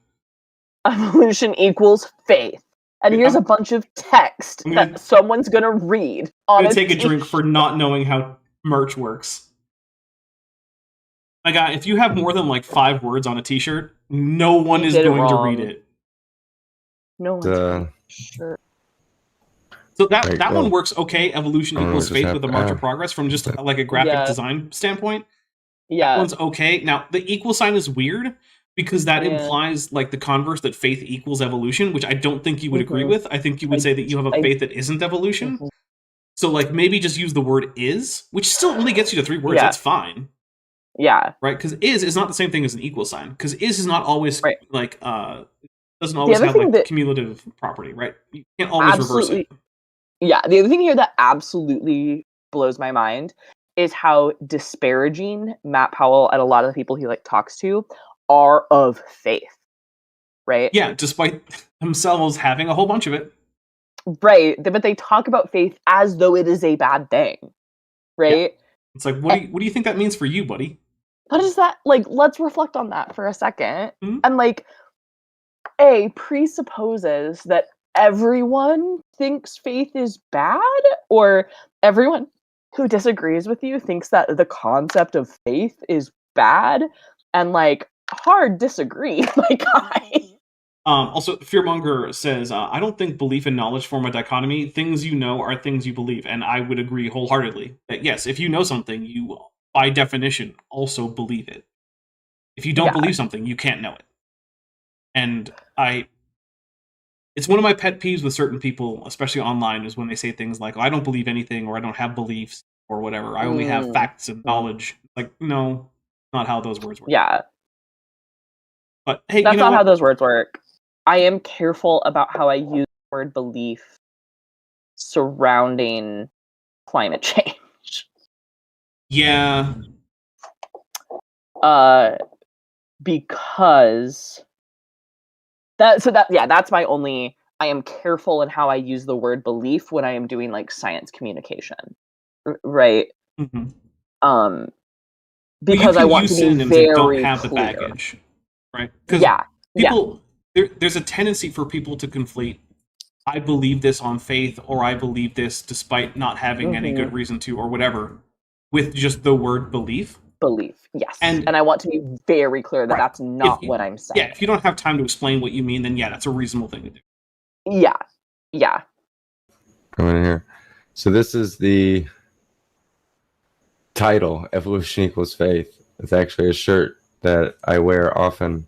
Evolution equals faith. And here's a bunch of text that someone's going to read. I'm going to take a drink for not knowing how merch works. My guy, if you have more than like 5 words on a t-shirt, no one is going to read it. No one. Sure. So that Right, that well, one works okay. Evolution I don't know equals what just faith with a happened. march of progress from just like a graphic Yeah. design standpoint. That Yeah. one's okay. Now the equal sign is weird because that Yeah. implies like the converse that faith equals evolution, which I don't think you would agree Mhm. with. I think you would say that you have a faith that isn't evolution. Mhm. So like maybe just use the word is, which still only gets you to 3 words. Yeah. That's fine, Yeah. right? Because is not the same thing as an equal sign. Because is not always Right. like doesn't always other have thing like that- cumulative property, right? You can't always reverse it. Yeah, the other thing here that absolutely blows my mind is how disparaging Matt Powell and a lot of the people he like talks to are of faith. Right? Yeah, despite themselves having a whole bunch of it. Right. But they talk about faith as though it is a bad thing. Right? It's like, what do you think that means for you, buddy? What is that? Like, let's reflect on that for a second. Mhm. And like, A presupposes that everyone thinks faith is bad, or everyone who disagrees with you thinks that the concept of faith is bad, and like, hard disagree, my guy. Also, Fearmonger says, I don't think belief and knowledge form a dichotomy. Things you know are things you believe. And I would agree wholeheartedly that yes, if you know something, you, by definition, also believe it. If you don't Yeah. believe something, you can't know it. And it's one of my pet peeves with certain people, especially online, is when they say things like, oh, I don't believe anything, or I don't have beliefs, or whatever. I only have facts and knowledge. Like, no, not how those words work. Yeah, But hey, that's you know not what? how those words work. I am careful about how I use the word belief surrounding climate change. Yeah, Because that's my only. I am careful in how I use the word belief when I am doing like science communication, right? mhm. Because I want to be synonyms very that don't have clear. the baggage, right? Because Yeah, people, there's a tendency for people to conflate, I believe this on faith, or I believe this despite not having any good reason to, or whatever, with just the word belief. belief. Yes, And- and I want to be very clear that Right. that's not If you- what I'm saying. Yeah, if you don't have time to explain what you mean, then yeah, that's a reasonable thing to do. Yeah. Come in here. So this is the title, Evolution Equals Faith. It's actually a shirt that I wear often.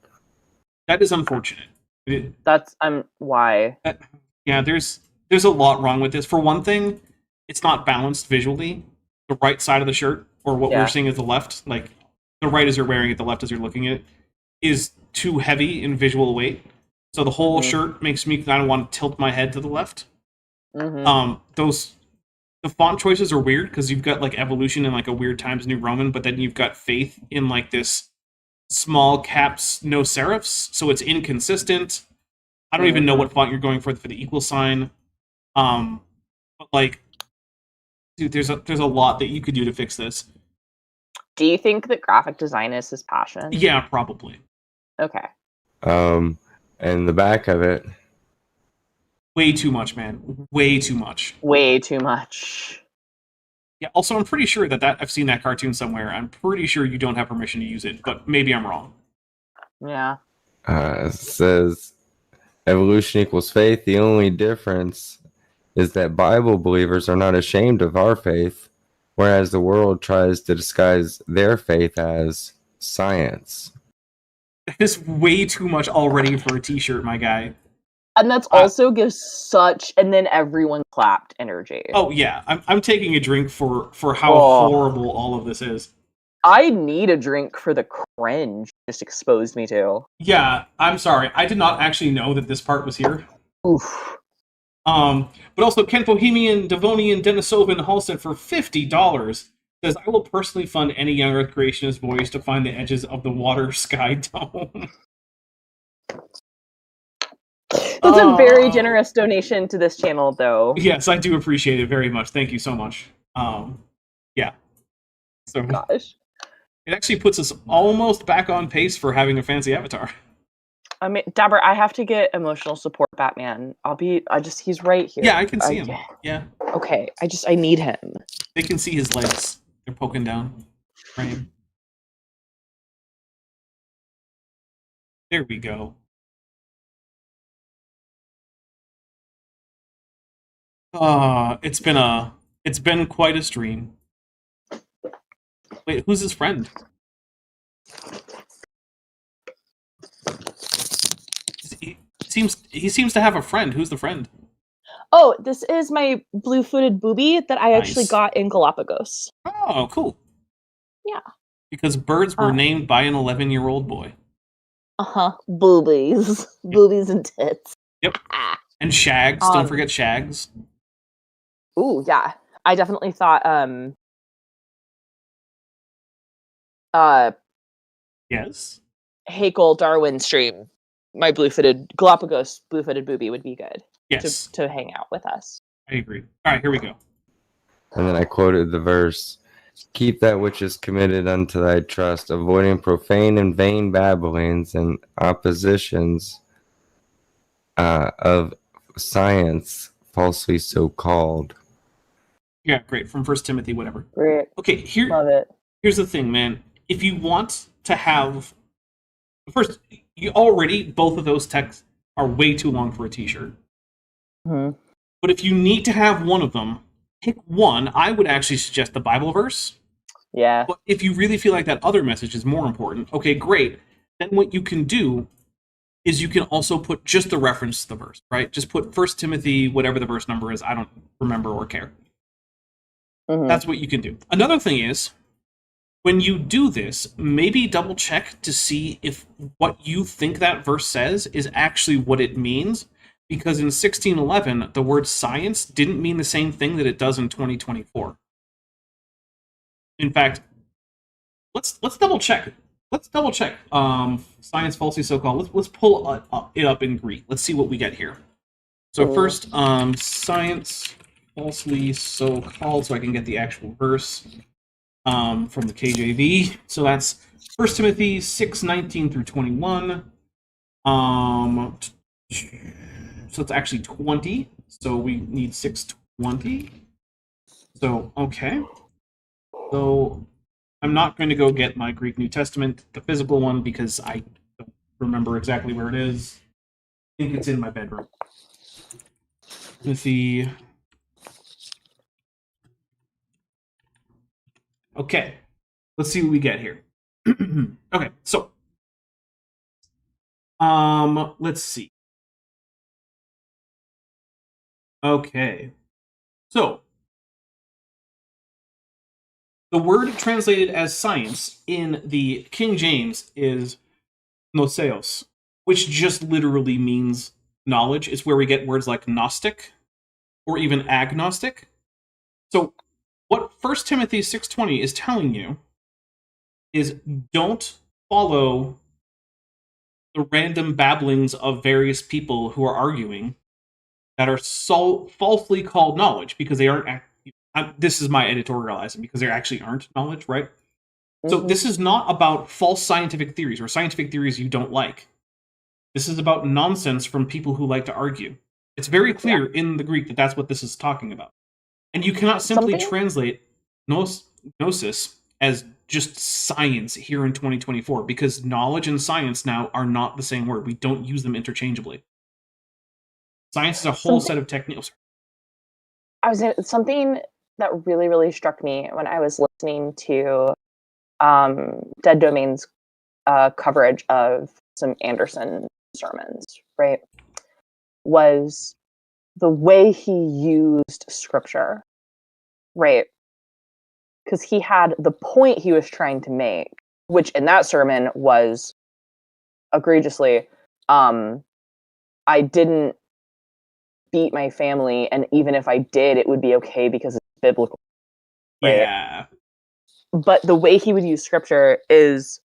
That is unfortunate. That's why. Yeah, there's a lot wrong with this. For one thing, it's not balanced visually. The right side of the shirt, or what Yeah. we're seeing is the left, like the right as you're wearing it, the left as you're looking at it, is too heavy in visual weight. So the whole shirt makes me kind of want to tilt my head to the left. Mhm. The font choices are weird because you've got like evolution in like a weird Times New Roman, but then you've got faith in like this small caps, no serifs, so it's inconsistent. I don't even know what font you're going for the equal sign. But like, dude, there's a lot that you could do to fix this. Do you think that graphic design is his passion? Yeah, probably. Okay. And the back of it, Way too much, man. Way too much. Way too much. Yeah. Also, I'm pretty sure that I've seen that cartoon somewhere. I'm pretty sure you don't have permission to use it, but maybe I'm wrong. Yeah. says evolution equals faith. The only difference is that Bible believers are not ashamed of our faith, whereas the world tries to disguise their faith as science. That is way too much already for a t-shirt, my guy. And that's also gives such, and then everyone clapped energy. Oh yeah, I'm taking a drink for how horrible all of this is. I need a drink for the cringe just exposed me to. Yeah, I'm sorry. I did not actually know that this part was here. Oof. But also Ken Bohemian, Devonian, Denisovan Halstead for $50 says, I will personally fund any young Earth creationist boys to find the edges of the water sky dome. That's a very generous donation to this channel, though. Yes, I do appreciate it very much. Thank you so much. Yeah. So Gosh. it actually puts us almost back on pace for having a fancy avatar. I mean, Dabber, I have to get emotional support Batman. He's right here. Yeah, I can see him. Yeah. Okay, I need him. They can see his legs. They're poking down. Frame. There we go. It's been quite a stream. Wait, who's his friend? He seems to have a friend. Who's the friend? Oh, this is my blue-footed booby that I actually Nice. got in Galapagos. Oh, cool. Yeah. Because birds were named by an 11-year-old boy. Boobies. Boobies and tits. Yep. And Shags. Don't forget Shags. Ooh, yeah. I definitely thought Yes. Hakel Darwin stream, my Galapagos blue-footed booby would be good. Yes. To hang out with us. I agree. All right, here we go. And then I quoted the verse, "Keep that which is committed unto thy trust, avoiding profane and vain babblings and oppositions of science, falsely so called." Yeah, great. From 1 Timothy, whatever. Great. Okay, Love it. Here's the thing, man. If you want to have... First, both of those texts are way too long for a t-shirt. Mm-hmm. But if you need to have one of them, pick one. I would actually suggest the Bible verse. Yeah. But if you really feel like that other message is more important, okay, great. Then what you can do is you can also put just the reference to the verse, right? Just put 1 Timothy, whatever the verse number is. I don't remember or care. Mm-hmm. That's what you can do. Another thing is, when you do this, maybe double check to see if what you think that verse says is actually what it means. Because in 1611, the word science didn't mean the same thing that it does in 2024. In fact, let's double check. Let's double check. Science falsely so called. Let's pull it up in Greek. Let's see what we get here. So first, science falsely so called, so I can get the actual verse from the KJV. So that's 1 Timothy 6:19 through 21. So it's actually 20. So we need 6:20. So, okay. So I'm not going to go get my Greek New Testament, the physical one, because I don't remember exactly where it is. I think it's in my bedroom. Timothy. Okay. Let's see what we get here. Okay, so let's see. Okay. So the word translated as science in the King James is gnoseos, which just literally means knowledge. It's where we get words like gnostic or even agnostic. So what 1 Timothy 6:20 is telling you is don't follow the random babblings of various people who are arguing that are so falsely called knowledge because they aren't. This is my editorializing because they actually aren't knowledge, right? Mm-hmm. So this is not about false scientific theories or scientific theories you don't like. This is about nonsense from people who like to argue. It's very clear in the Greek that that's what this is talking about. And you cannot simply translate gnosis as just science here in 2024 because knowledge and science now are not the same word. We don't use them interchangeably. Science is a whole set of techniques. Something that really, really struck me when I was listening to Dead Domain's coverage of some Anderson sermons, right, was the way he used scripture, right? Because he had the point he was trying to make, which in that sermon was egregiously, I didn't beat my family, and even if I did, it would be okay because it's biblical. Right? Yeah. But the way he would use scripture is,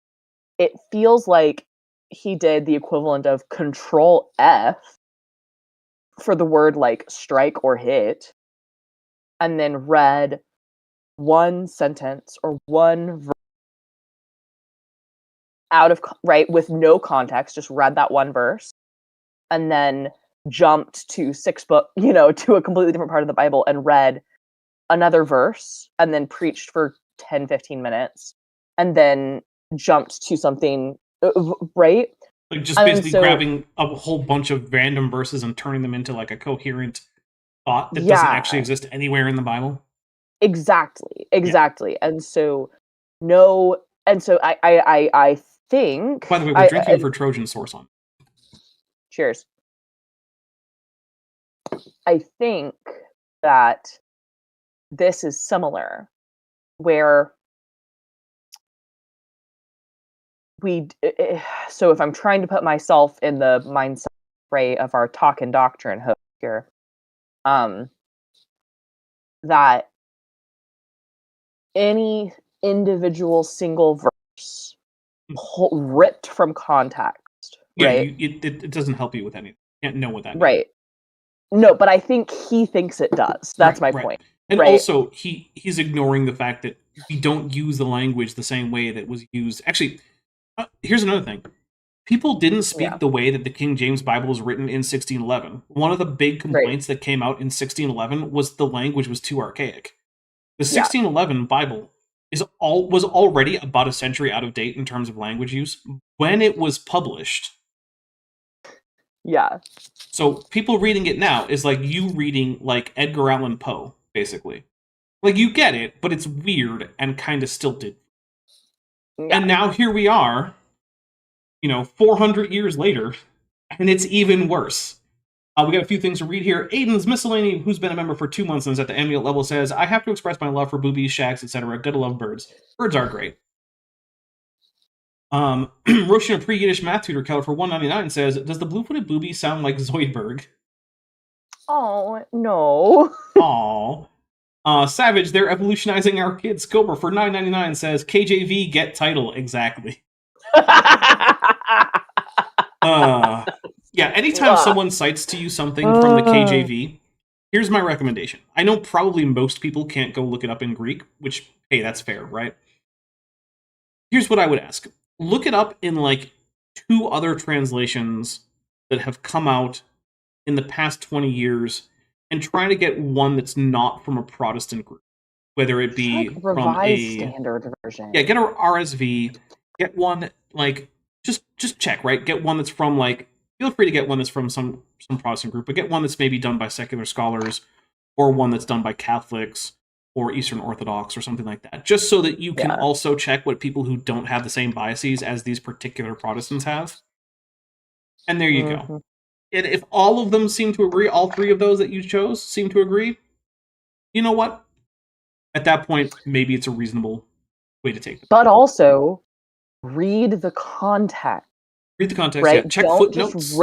it feels like he did the equivalent of Control F for the word like strike or hit, and then read one sentence or one verse out of, right, with no context, just read that one verse, and then jumped to to a completely different part of the Bible and read another verse and then preached for 10-15 minutes and then jumped to something, right? Like just basically grabbing a whole bunch of random verses and turning them into like a coherent thought that doesn't Yeah. actually exist anywhere in the Bible. Exactly. And so I think. By the way, we're drinking for Trojan Source on. Cheers. I think that this is similar, where so if I'm trying to put myself in the mindset right of our talk and doctrine host here, that any individual single verse ripped from context, right? Yeah, it doesn't help you with anything. You can't know what that means. Right. No, but I think he thinks it does. That's my point. And right? also, he's ignoring the fact that we don't use the language the same way that was used. Actually, here's another thing. People didn't speak the way that the King James Bible was written in 1611. One of the big complaints that came out in 1611 was the language was too archaic. The 1611 Bible was already about a century out of date in terms of language use when it was published. Yeah. So people reading it now is like you reading like Edgar Allan Poe, basically. Like you get it, but it's weird and kind of stilted. Yeah. And now here we are, 400 years later, and it's even worse. We got a few things to read here. Aiden's Miscellany, who's been a member for 2 months and is at the amulet level, says, I have to express my love for boobies, shags, etc. Gotta love birds. Birds are great. Roshan, a pre-Yiddish math tutor, Keller for $1.99 says, does the blue-footed booby sound like Zoidberg? Oh, no. Aw. Savage, they're evolutionizing our kids. Cobra for $9.99 says, KJV, get title. Exactly. Yeah, anytime someone cites to you something from the KJV, here's my recommendation. I know probably most people can't go look it up in Greek, which, hey, that's fair, right? Here's what I would ask. Look it up in, 2 other translations that have come out in the past 20 years and try to get one that's not from a Protestant group. Whether it be from revised standard version. Yeah, get a RSV, get one, just check, right? Get one that's from, feel free to get one that's from some Protestant group, but get one that's maybe done by secular scholars, or one that's done by Catholics, or Eastern Orthodox, or something like that. Just so that you can also check what people who don't have the same biases as these particular Protestants have. And there you go. And if all of them seem to agree, all 3 of those that you chose seem to agree, you know what? At that point, maybe it's a reasonable way to take it. But also, read the context. Read the context, right? Yeah. Check footnotes.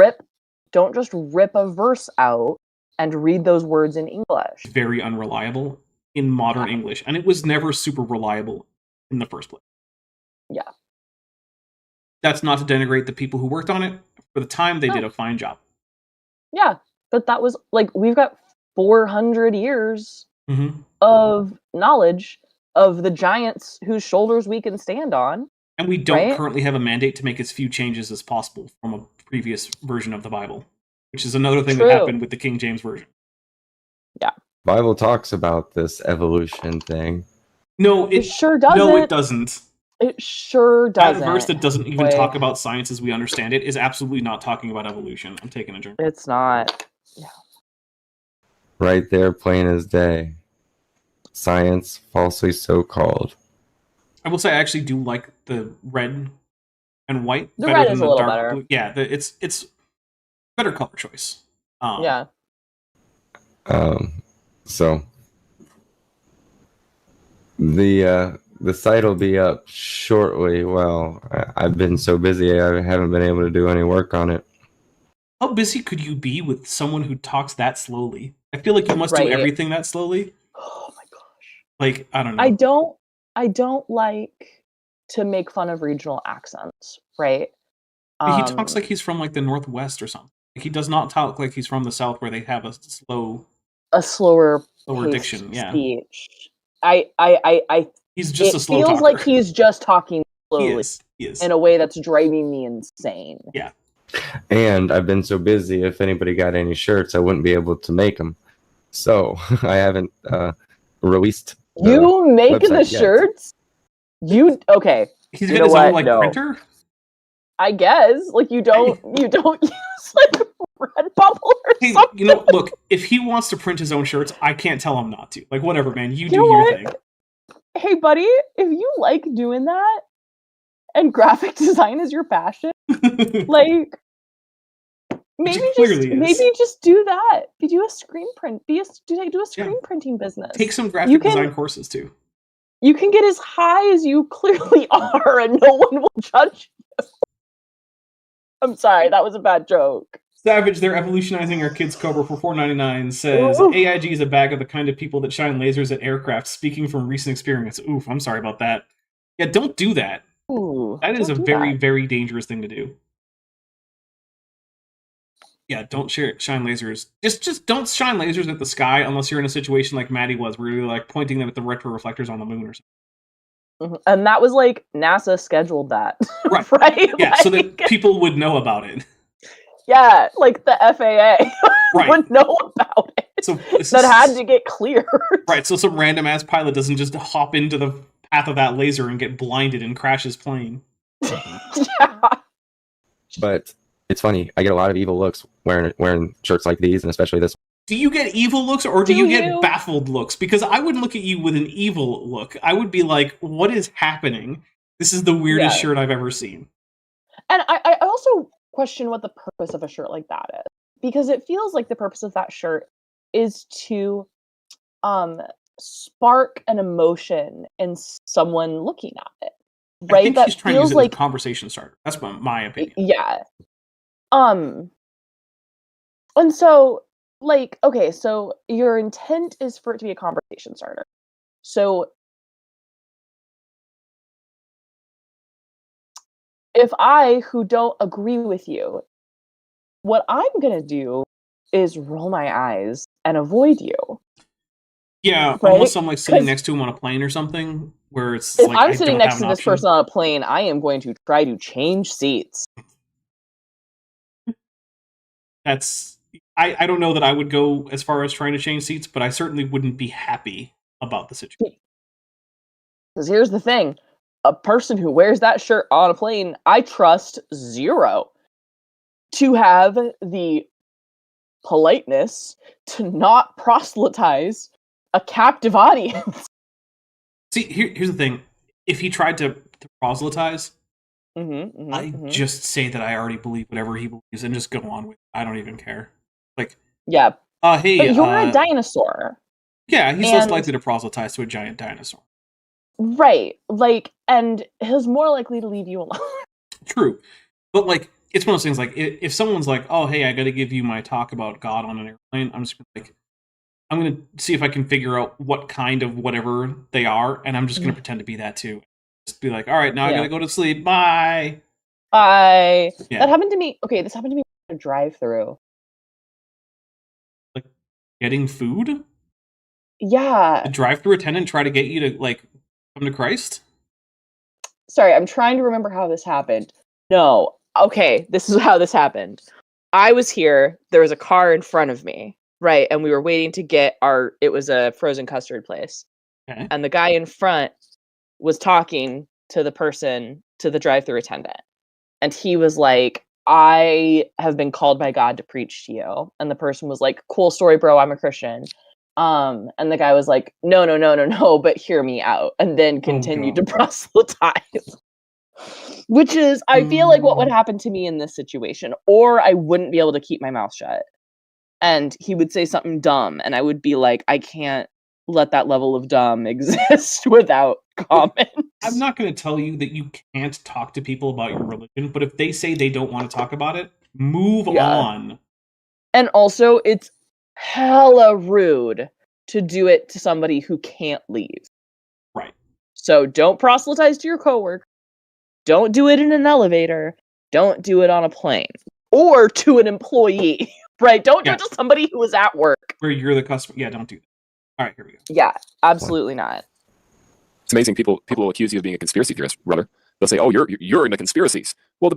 Don't just rip a verse out and read those words in English. Very unreliable in modern English, and it was never super reliable in the first place. Yeah. That's not to denigrate the people who worked on it. For the time, they did a fine job. Yeah, but that was, we've got 400 years of knowledge of the giants whose shoulders we can stand on. And we don't currently have a mandate to make as few changes as possible from a previous version of the Bible, which is another thing that happened with the King James Version. Yeah. Bible talks about this evolution thing. No, it sure doesn't. No, it doesn't. It sure doesn't. That verse that doesn't even talk about science as we understand it is absolutely not talking about evolution. I'm taking a drink. It's not. Yeah. Right there, plain as day. Science falsely so called. I will say I actually do like the red and white the better red than is the a little dark better. blue. Yeah, it's better color choice. Yeah. So the site will be up shortly. Well, I've been so busy I haven't been able to do any work on it. How busy could you be with someone who talks that slowly? I feel like you must do everything that slowly. Oh my gosh. I don't know. I don't like to make fun of regional accents, right? He talks like he's from the Northwest or something. He does not talk like he's from the South where they have a slower diction. Yeah. Speech. He's just a slow talker. It feels like he's just talking slowly. He is. In a way that's driving me insane. Yeah. And I've been so busy, if anybody got any shirts, I wouldn't be able to make them. So I haven't released. You make the shirts? Okay. He's got his own printer? I guess. You don't use Redbubble or Hey, something. you know, look, if he wants to print his own shirts, I can't tell him not to. Like, whatever, man. You do know your what? thing. Hey, buddy, if you like doing that and graphic design is your passion, like maybe just do that. You do a screen print. Do a screen printing business. Take some graphic design courses too. You can get as high as you clearly are, and no one will judge you. I'm sorry, that was a bad joke. Savage, they're evolutionizing our kids' Cobra for $4.99. Says Oof. AIG is a bag of the kind of people that shine lasers at aircraft. Speaking from recent experience. Oof, I'm sorry about that. Yeah, don't do that. Ooh, that is a very, very dangerous thing to do. Yeah, don't shine lasers. Just don't shine lasers at the sky unless you're in a situation like Maddie was, where you're like pointing them at the retro reflectors on the moon or something. Mm-hmm. And that was like NASA scheduled that, right? Right? Yeah, so that people would know about it. Yeah, like the FAA would know about it. So that had to get cleared. Right, so some random ass pilot doesn't just hop into the path of that laser and get blinded and crash his plane. Yeah. But it's funny. I get a lot of evil looks wearing shirts like these, and especially this. Do you get evil looks, or do you get baffled looks? Because I wouldn't look at you with an evil look. I would be like, what is happening? This is the weirdest shirt I've ever seen. And I also question what the purpose of a shirt like that is. Because it feels like the purpose of that shirt is to spark an emotion in someone looking at it. Right? I think that she's trying to use it as a conversation starter. That's my opinion. Yeah. And so, like, okay, so your intent is for it to be a conversation starter. So if I, who don't agree with you, what I'm gonna do is roll my eyes and avoid you. Yeah, right? Unless I'm like sitting next to him on a plane or something, where it's if I'm sitting next to this person on a plane, I am going to try to change seats. I don't know that I would go as far as trying to change seats, but I certainly wouldn't be happy about the situation. Because here's the thing. A person who wears that shirt on a plane, I trust zero to have the politeness to not proselytize a captive audience. See, here's the thing. If he tried to proselytize, just say that I already believe whatever he believes and just go on with it. I don't even care. Like, yeah. Hey, but you're a dinosaur. Yeah, he's less likely to proselytize to a giant dinosaur. Right. Like, and he's more likely to leave you alone. True. But, like, it's one of those things, like, if someone's like, oh, hey, I gotta give you my talk about God on an airplane, I'm just like, I'm gonna see if I can figure out what kind of whatever they are, and I'm just gonna pretend to be that too. Just be like, all right, now I gotta go to sleep. Bye. Bye. Yeah. That happened to me. Okay, this happened to me at a drive-through. Like, getting food? Yeah. The drive-through attendant try to get you to, like, come to Christ? Sorry, I'm trying to remember how this happened. No. Okay, this is how this happened. I was here. There was a car in front of me, right? And we were waiting to get it was a frozen custard place. Okay. And the guy in front was talking to the drive-through attendant. And he was like, I have been called by God to preach to you. And the person was like, cool story, bro. I'm a Christian. And the guy was like, no, but hear me out. And then continued to proselytize. Which is, I feel like what would happen to me in this situation. Or I wouldn't be able to keep my mouth shut. And he would say something dumb. And I would be like, I can't let that level of dumb exist without comment. I'm not going to tell you that you can't talk to people about your religion, but if they say they don't want to talk about it, move on. And also, it's hella rude to do it to somebody who can't leave. Right. So don't proselytize to your coworker. Don't do it in an elevator. Don't do it on a plane. Or to an employee. Right? Don't do it to somebody who is at work. Where you're the customer. Yeah, don't do that. All right, here we go. Yeah, absolutely not. It's amazing. People will accuse you of being a conspiracy theorist, brother. They'll say, "Oh, you're into conspiracies." Well,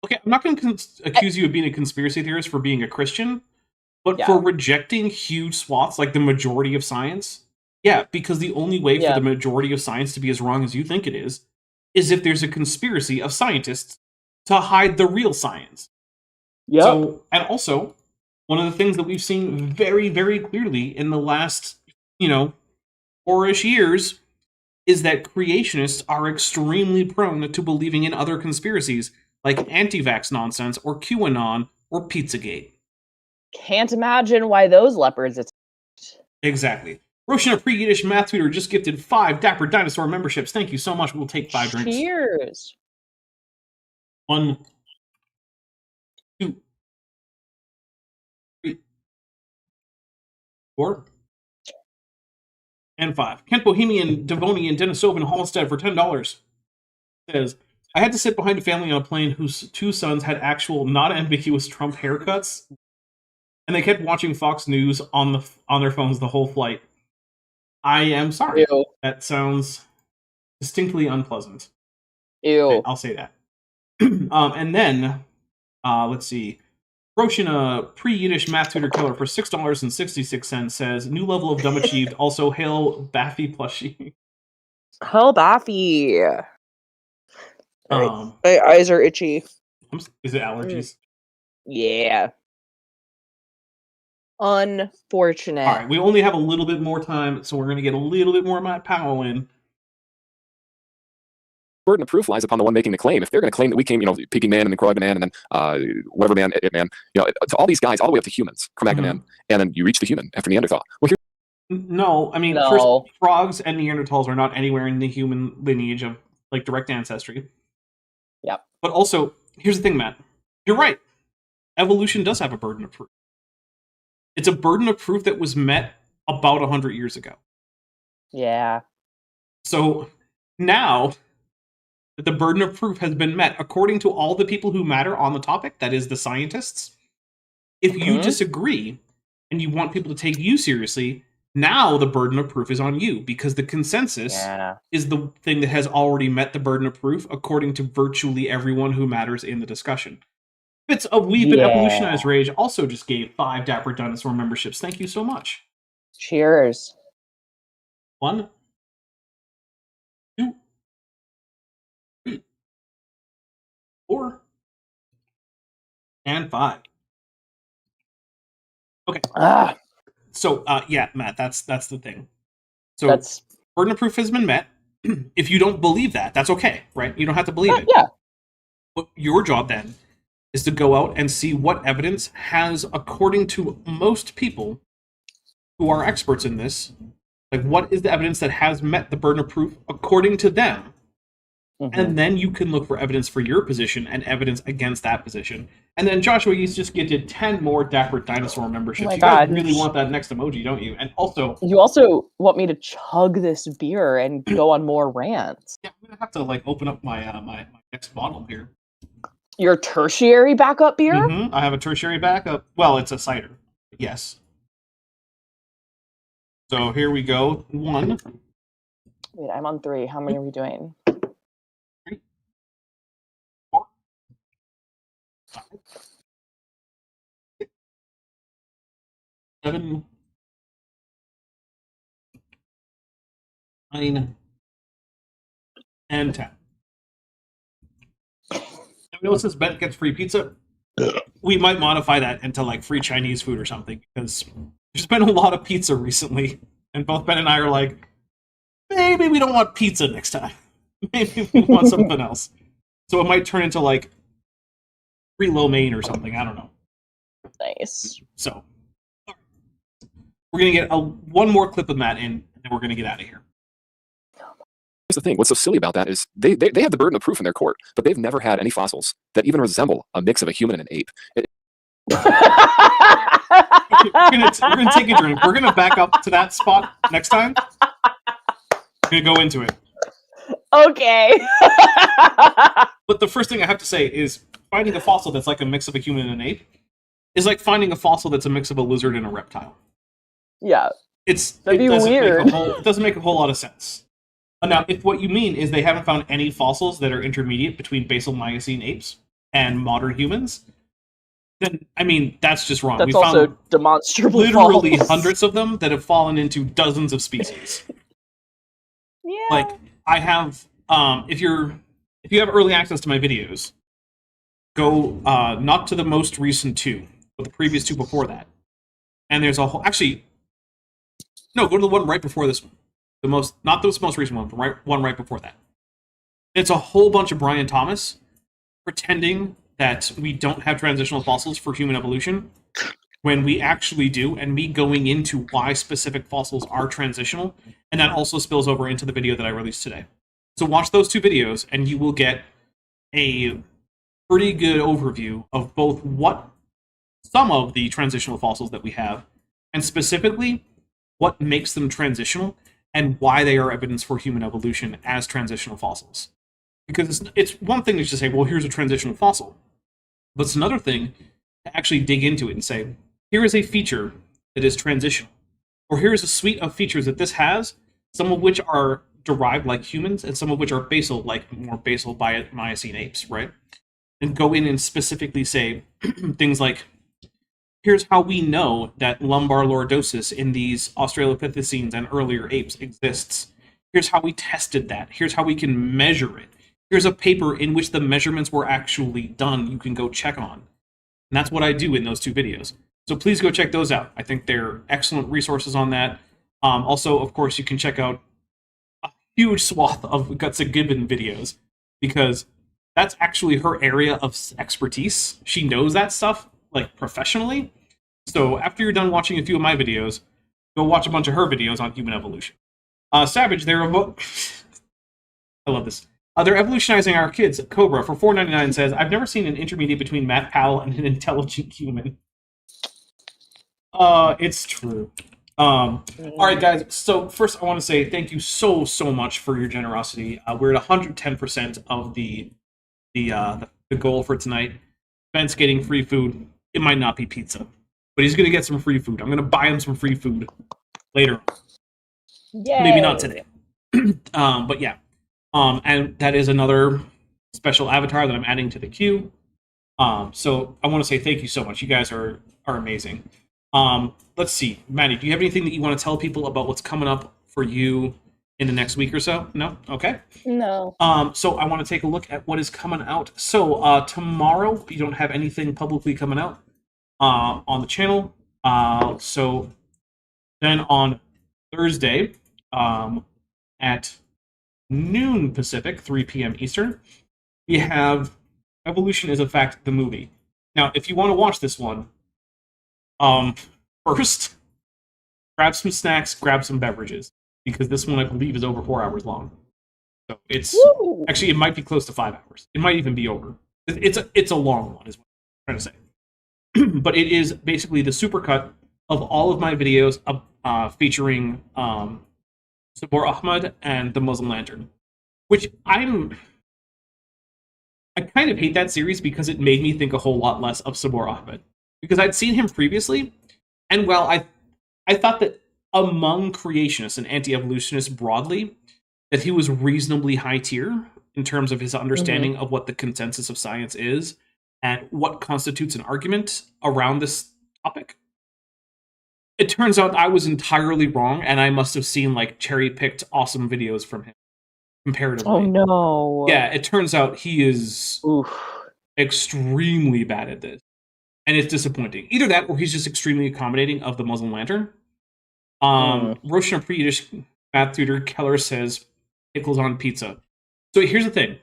okay, I'm not going to accuse you of being a conspiracy theorist for being a Christian, but for rejecting huge swaths, like the majority of science. Yeah, because the only way for the majority of science to be as wrong as you think it is if there's a conspiracy of scientists to hide the real science. Yep. So, and also, one of the things that we've seen very, very clearly in the last, 4-ish years is that creationists are extremely prone to believing in other conspiracies, like anti-vax nonsense, or QAnon, or Pizzagate. Can't imagine why those leopards attacked. Exactly. Roshan, a pre-Yiddish math tutor, just gifted 5 Dapper Dinosaur memberships. Thank you so much. We'll take 5 drinks. Cheers. 1, 2, 3, 4, and 5. Kent Bohemian, Devonian, Denisovin, Halstead for $10 says, I had to sit behind a family on a plane whose 2 sons had actual, not ambiguous Trump haircuts, and they kept watching Fox News on their phones the whole flight. I am sorry. Ew. That sounds distinctly unpleasant. Ew. I'll say that. And then, let's see. Roshan, a pre-Yiddish math tutor killer for $6.66 says, new level of dumb achieved. Also, hail Baffy plushie. Hell, Baffy. Um, My eyes are itchy. Is it allergies? Yeah. Unfortunate. All right, we only have a little bit more time, so we're going to get a little bit more Matt Powell in. Burden of proof lies upon the one making the claim. If they're going to claim that we came, Peking Man and then Cro-Magnon Man and then whatever man, it man, to all these guys, all the way up to humans, Cro-Magnon Man, and then you reach the human after Neanderthal. Well, No, I mean, first, frogs and Neanderthals are not anywhere in the human lineage of direct ancestry. Yep. But also, here's the thing, Matt. You're right. Evolution does have a burden of proof. It's a burden of proof that was met about 100 years ago. Yeah. So now that the burden of proof has been met, according to all the people who matter on the topic, that is the scientists, if you disagree and you want people to take you seriously, now the burden of proof is on you, because the consensus is the thing that has already met the burden of proof, according to virtually everyone who matters in the discussion. Bits of We've Been Evolutionized Rage also just gave 5 Dapper Dinosaur memberships. Thank you so much. Cheers. 1, 2, 3, 4, and 5. Okay. So, Matt, that's the thing. So, burden of proof has been met. If you don't believe that, that's okay, right? You don't have to believe it. Yeah. But your job then is to go out and see what evidence has, according to most people who are experts in this, what is the evidence that has met the burden of proof according to them. And then you can look for evidence for your position and evidence against that position. And then Joshua, you just get 10 more Dapper Dinosaur memberships. You guys really want that next emoji, don't you? And also, you also want me to chug this beer and go on more rants. Yeah, I'm gonna have to open up my my next bottle here. Your tertiary backup beer? I have a tertiary backup. Well, it's a cider. Yes. So here we go. 1. Wait, I'm on 3. How many are we doing? 3, 4, 5, 6, 7, 9, and 10. You know, since Ben gets free pizza, we might modify that into free Chinese food or something, because there's been a lot of pizza recently, and both Ben and I are like, maybe we don't want pizza next time. Maybe we want something else. So it might turn into free lo mein or something. I don't know. Nice. So we're gonna get one more clip of that in, and then we're gonna get out of here. Here's the thing. What's so silly about that is they have the burden of proof in their court, but they've never had any fossils that even resemble a mix of a human and an ape. We're gonna take a drink. We're gonna back up to that spot next time. We're gonna go into it. Okay. But the first thing I have to say is finding a fossil that's like a mix of a human and an ape is like finding a fossil that's a mix of a lizard and a reptile. Yeah. That'd be weird. It doesn't make a whole lot of sense. Now, if what you mean is they haven't found any fossils that are intermediate between basal Miocene apes and modern humans, then, I mean, that's just wrong. That's also found demonstrably literally false. hundreds of them that have fallen into dozens of species. Yeah. I have, if you have early access to my videos, go not to the most recent two, but the previous two before that. And there's a whole... Actually, no, go to the one right before this one. Not the most recent one, but one right before that. It's a whole bunch of Brian Thomas pretending that we don't have transitional fossils for human evolution when we actually do, and me going into why specific fossils are transitional, and that also spills over into the video that I released today. So watch those two videos, and you will get a pretty good overview of both what some of the transitional fossils that we have, and specifically what makes them transitional, and why they are evidence for human evolution as transitional fossils. Because it's one thing to just say, well, here's a transitional fossil. But it's another thing to actually dig into it and say, here is a feature that is transitional. Or here is a suite of features that this has, some of which are derived like humans, and some of which are basal, like more basal Miocene apes, right? And go in and specifically say things like, here's how we know that lumbar lordosis in these Australopithecines and earlier apes exists. Here's how we tested that. Here's how we can measure it. Here's a paper in which the measurements were actually done you can go check on. And that's what I do in those two videos. So please go check those out. I think they're excellent resources on that. Also, of course, you can check out a huge swath of Gutsa Gibbon videos, because that's actually her area of expertise. She knows that stuff, like, professionally. So after you're done watching a few of my videos, go watch a bunch of her videos on human evolution. Savage, I love this. They're evolutionizing our kids. Cobra for $4.99 says, I've never seen an intermediate between Matt Powell and an intelligent human. It's true. All right, guys. So first, I want to say thank you so much for your generosity. We're at 110% of the goal for tonight. Ben's getting free food. It might not be pizza, but he's gonna get some free food. I'm gonna buy him some free food later. Yay. Maybe not today. But yeah. And that is another special avatar that I'm adding to the queue. So I want to say thank you so much. You guys are amazing. Let's see. Maddie, do you have anything that you want to tell people about what's coming up for you in the next week or so? No? Okay. No. So I want to take a look at what is coming out. So tomorrow, you don't have anything publicly coming out on the channel. So then on Thursday, at noon Pacific, 3 p.m. Eastern, we have Evolution is a Fact, the movie. Now, if you want to watch this one, first, grab some snacks, grab some beverages, because this one, I believe, is over 4 hours long. So it's actually, it might be close to 5 hours. It might even be over. It's a long one, is what I'm trying to say. But it is basically the supercut of all of my videos featuring Sabor Ahmad and the Muslim Lantern, which I kind of hate that series because it made me think a whole lot less of Sabor Ahmad, because I'd seen him previously, and while I thought that among creationists and anti-evolutionists broadly, that he was reasonably high tier in terms of his understanding of what the consensus of science is and what constitutes an argument around this topic. It turns out I was entirely wrong, and I must have seen like cherry-picked awesome videos from him comparatively. Oh no. Yeah, it turns out he is extremely bad at this. And it's disappointing. Either that, or he's just extremely accommodating of the Muslim Lantern. Roshan Pre-Yiddish math tutor Keller says pickles on pizza. So here's the thing.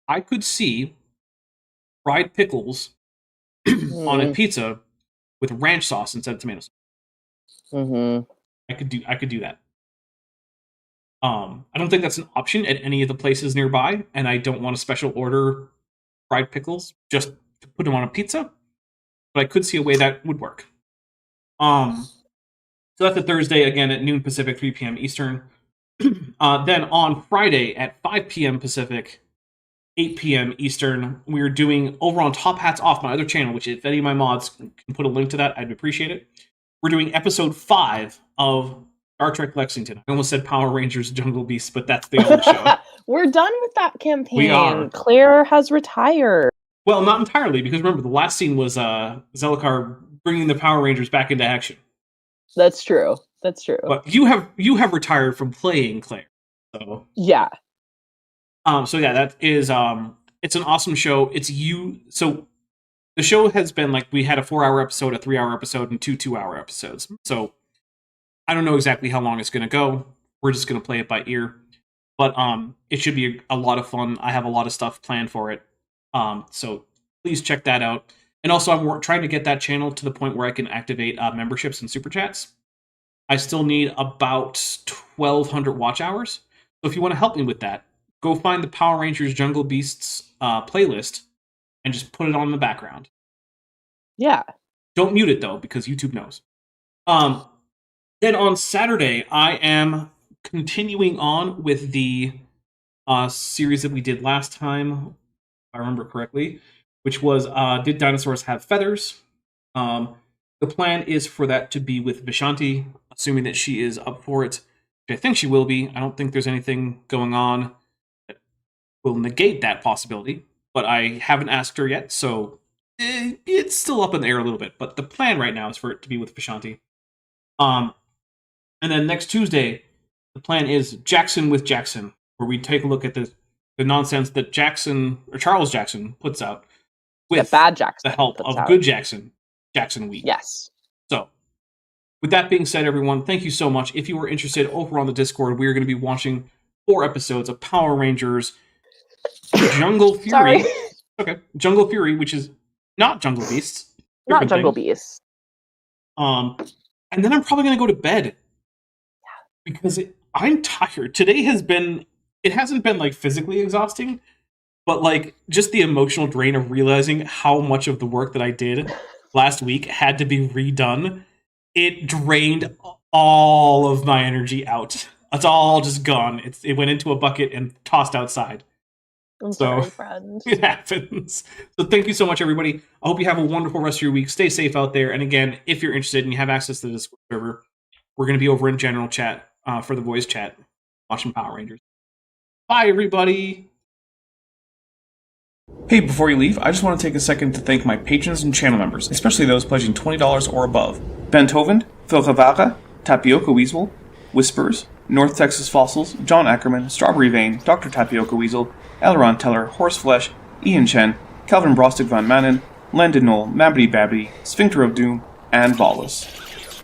I could see fried pickles on a pizza with ranch sauce instead of tomato sauce. I could do that. I don't think that's an option at any of the places nearby, and I don't want to special order fried pickles just to put them on a pizza. But I could see a way that would work. So that's a Thursday, again at noon Pacific, 3 p.m. Eastern. Then on Friday at 5 p.m. Pacific, 8 p.m. Eastern, we're doing over on Top Hats Off, my other channel, which if any of my mods can put a link to that, I'd appreciate it. We're doing episode 5 of Star Trek Lexington. I almost said Power Rangers Jungle Beast, but that's the old show. We're done with that campaign. We are. Claire has retired. Well, not entirely, because remember, the last scene was Zellikar bringing the Power Rangers back into action. That's true. That's true. But you have retired from playing Claire. So yeah. So yeah, that is It's an awesome show. It's you. So the show has been like, we had a 4-hour episode, a 3-hour episode, and 2 2-hour episodes. So I don't know exactly how long it's going to go. We're just going to play it by ear. But it should be a lot of fun. I have a lot of stuff planned for it. So please check that out. And also, I'm trying to get that channel to the point where I can activate memberships and super chats. I still need about 1,200 watch hours. So if you want to help me with that, go find the Power Rangers Jungle Beasts playlist and just put it on in the background. Yeah. Don't mute it, though, because YouTube knows. Then on Saturday, I am continuing on with the series that we did last time, if I remember correctly, which was Did Dinosaurs Have Feathers? The plan is for that to be with Vishanti, assuming that she is up for it, which I think she will be. I don't think there's anything going on that will negate that possibility, but I haven't asked her yet, so it's still up in the air a little bit. But the plan right now is for it to be with Vishanti. And then next Tuesday, the plan is Jackson with Jackson, where we take a look at the nonsense that Charles Jackson puts out with the bad Jackson the help of good Jackson Week. Yes. So, with that being said, everyone, thank you so much. If you are interested, over on the Discord, we are going to be watching 4 episodes of Power Rangers Jungle Fury. Sorry. Okay, Jungle Fury, which is not Jungle Beasts. Not Jungle Beasts. And then I'm probably going to go to bed. Because I'm tired. Today it hasn't been like physically exhausting, but like just the emotional drain of realizing how much of the work that I did last week had to be redone. It drained all of my energy out. It's all just gone. It went into a bucket and tossed outside. I'm sorry, friend. It happens. So thank you so much, everybody. I hope you have a wonderful rest of your week. Stay safe out there. And again, if you're interested and you have access to the Discord server, we're going to be over in general chat for the voice chat, watching Power Rangers. Bye, everybody. Hey, before you leave, I just want to take a second to thank my patrons and channel members, especially those pledging $20 or above. Ben Tovend, Phil Cavara, Tapioca Weasel, Whispers, North Texas Fossils, John Ackerman, Strawberry Vein, Dr. Tapioca Weasel, Elron Teller, Horseflesh, Ian Chen, Calvin Brostig Van Manen, Landon Knoll, Mabbity Babbity, Sphincter of Doom, and Lawless.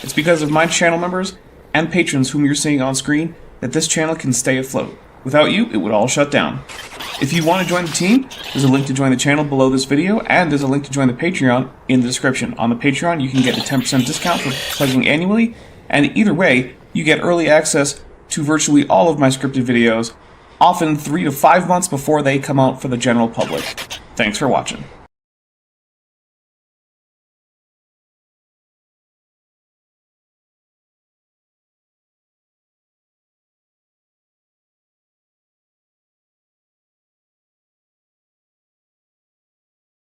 It's because of my channel members and patrons whom you're seeing on screen that this channel can stay afloat. Without you, it would all shut down. If you want to join the team, there's a link to join the channel below this video, and there's a link to join the Patreon in the description. On the Patreon, you can get a 10% discount for pledging annually, and either way, you get early access to virtually all of my scripted videos, often 3 to 5 months before they come out for the general public. Thanks for watching.